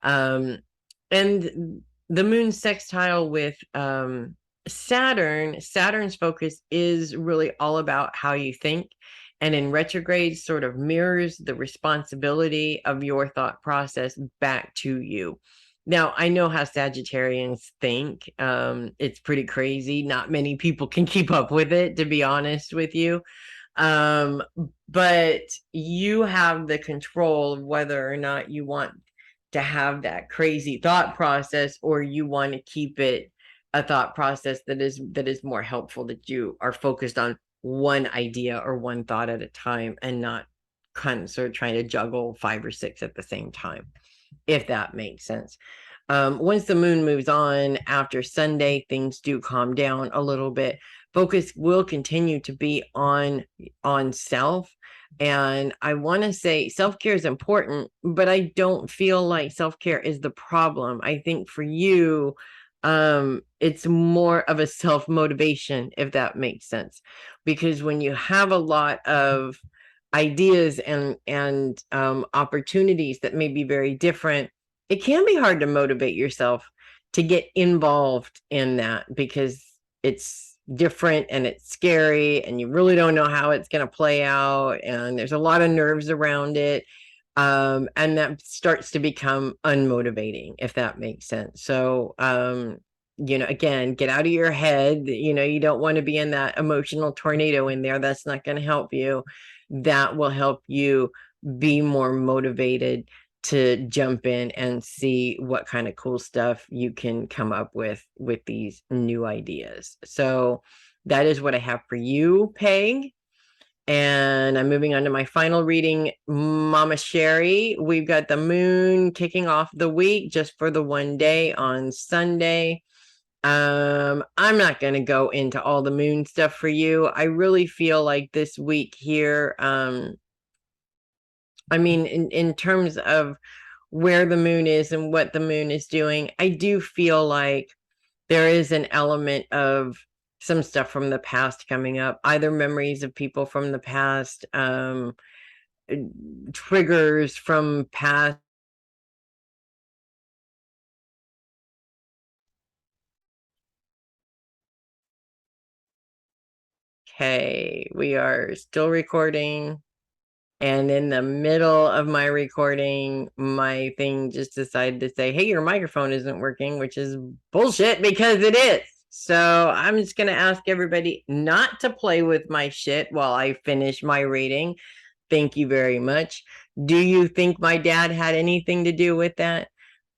And the moon sextile with Saturn's focus is really all about how you think, and in retrograde sort of mirrors the responsibility of your thought process back to you. Now, I know how Sagittarians think. It's pretty crazy. Not many people can keep up with it, to be honest with you. Um, but you have the control of whether or not you want to have that crazy thought process, or you want to keep it a thought process that is more helpful, that you are focused on one idea or one thought at a time, and not kind of sort of trying to juggle 5 or 6 at the same time, if that makes sense. Once the moon moves on after Sunday, things do calm down a little bit. Focus will continue to be on self. And I want to say self-care is important, but I don't feel like self-care is the problem. I think for you, it's more of a self-motivation, if that makes sense. Because when you have a lot of ideas and opportunities that may be very different, it can be hard to motivate yourself to get involved in that, because it's different and it's scary and you really don't know how it's going to play out, and there's a lot of nerves around it, and that starts to become unmotivating, if that makes sense. So again, get out of your head. You don't want to be in that emotional tornado in there. That's not going to help you. That will help you be more motivated to jump in and see what kind of cool stuff you can come up with these new ideas. So that is what I have for you, Peg. And I'm moving on to my final reading, Mama Sheri. We've got the moon kicking off the week just for the one day on Sunday. I'm not going to go into all the moon stuff for you. I really feel like this week here, I mean, in terms of where the moon is and what the moon is doing, I do feel like there is an element of some stuff from the past coming up, either memories of people from the past, triggers from past. Okay, we are still recording. And in the middle of my recording, my thing just decided to say, hey, your microphone isn't working, which is bullshit, because it is. So I'm just going to ask everybody not to play with my shit while I finish my reading. Thank you very much. Do you think my dad had anything to do with that?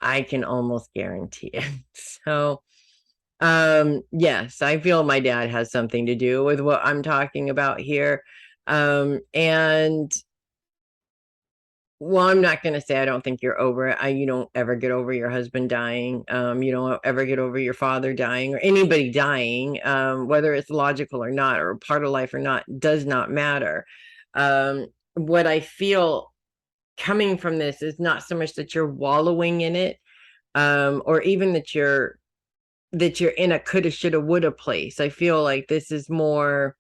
I can almost guarantee it. So, yes, I feel my dad has something to do with what I'm talking about here. And well, I'm not going to say I don't think you're over it. You don't ever get over your husband dying. You don't ever get over your father dying, or anybody dying, whether it's logical or not, or part of life or not, does not matter. What I feel coming from this is not so much that you're wallowing in it, or even that you're in a coulda, shoulda, woulda place. I feel like this is more,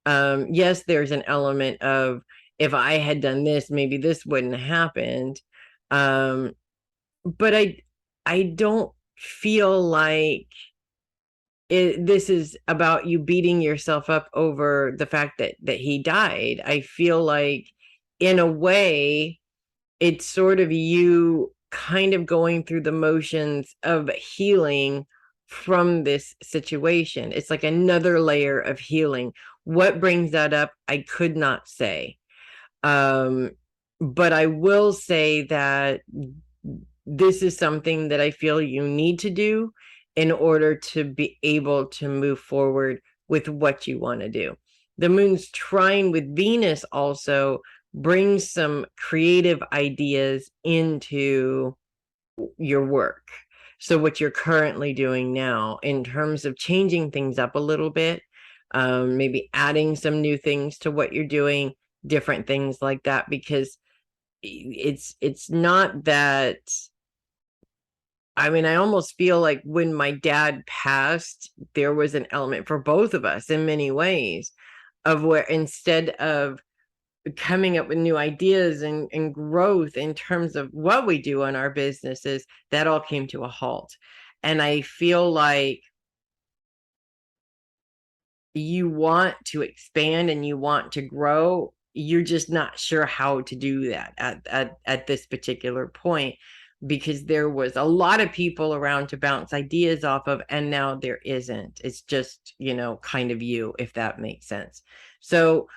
yes, there's an element of, if I had done this, maybe this wouldn't have happened. But I don't feel like this is about you beating yourself up over the fact that he died. I feel like, in a way, it's sort of you kind of going through the motions of healing from this situation. It's like another layer of healing. What brings that up, I could not say. But I will say that this is something that I feel you need to do in order to be able to move forward with what you want to do. The moon's trine with Venus also brings some creative ideas into your work. So what you're currently doing now, in terms of changing things up a little bit, maybe adding some new things to what you're doing, different things like that, because it's not that, I mean, I almost feel like when my dad passed, there was an element for both of us in many ways, of where instead of coming up with new ideas and growth in terms of what we do in our businesses, that all came to a halt. And I feel like you want to expand and you want to grow. You're just not sure how to do that at this particular point, because there was a lot of people around to bounce ideas off of, and now there isn't. It's just, kind of you, if that makes sense. So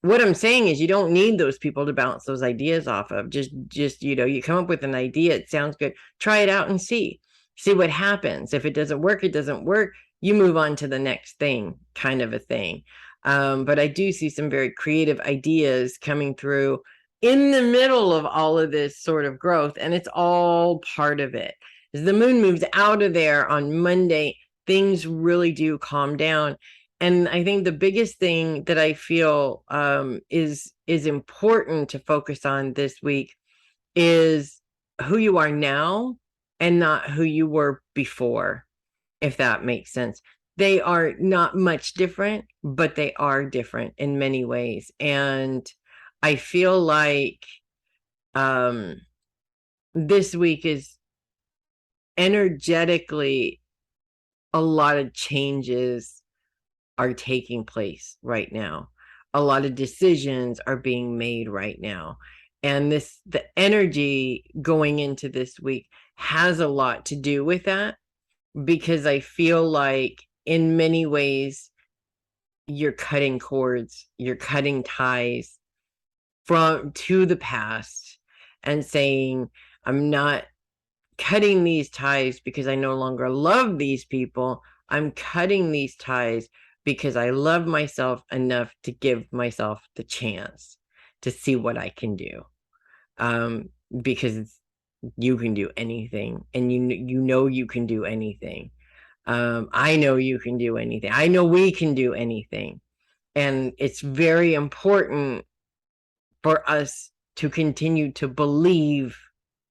what I'm saying is you don't need those people to bounce those ideas off of. Just, you come up with an idea. It sounds good. Try it out and see what happens. If it doesn't work, it doesn't work. You move on to the next thing, kind of a thing. But I do see some very creative ideas coming through in the middle of all of this sort of growth. And it's all part of it. As the moon moves out of there on Monday, things really do calm down. And I think the biggest thing that I feel is important to focus on this week is who you are now and not who you were before, if that makes sense. They are not much different, but they are different in many ways. And I feel like this week is energetically a lot of changes are taking place right now. A lot of decisions are being made right now. And the energy going into this week has a lot to do with that, because I feel like in many ways you're cutting cords, you're cutting ties to the past and saying, I'm not cutting these ties because I no longer love these people. I'm cutting these ties because I love myself enough to give myself the chance to see what I can do. Because you can do anything, and you know you can do anything. I know you can do anything. I know we can do anything. And it's very important for us to continue to believe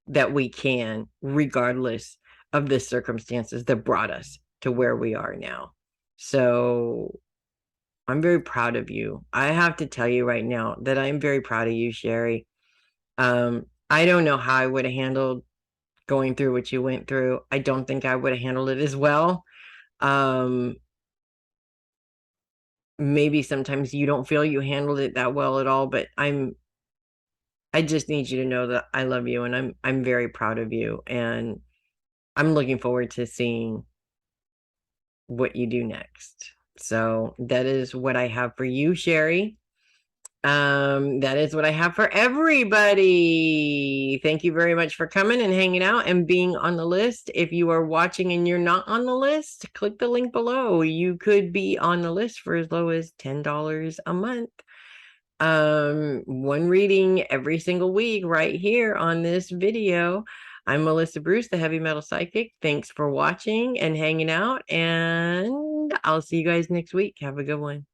that we can, regardless of the circumstances that brought us to where we are now. So I'm very proud of you. I have to tell you right now that I'm very proud of you, Sheri. I don't know how I would have handled going through what you went through. I don't think I would have handled it as well. Maybe sometimes you don't feel you handled it that well at all, but I just need you to know that I love you, and I'm very proud of you, and I'm looking forward to seeing what you do next. So that is what I have for you, Sheri. That is what I have for everybody. Thank you very much for coming and hanging out and being on the list. If you are watching and you're not on the list, click the link below. You could be on the list for as low as $10 a month. One reading every single week right here on this video. I'm Melissa Bruce, the Heavy Metal Psychic. Thanks for watching and hanging out, and I'll see you guys next week. Have a good one.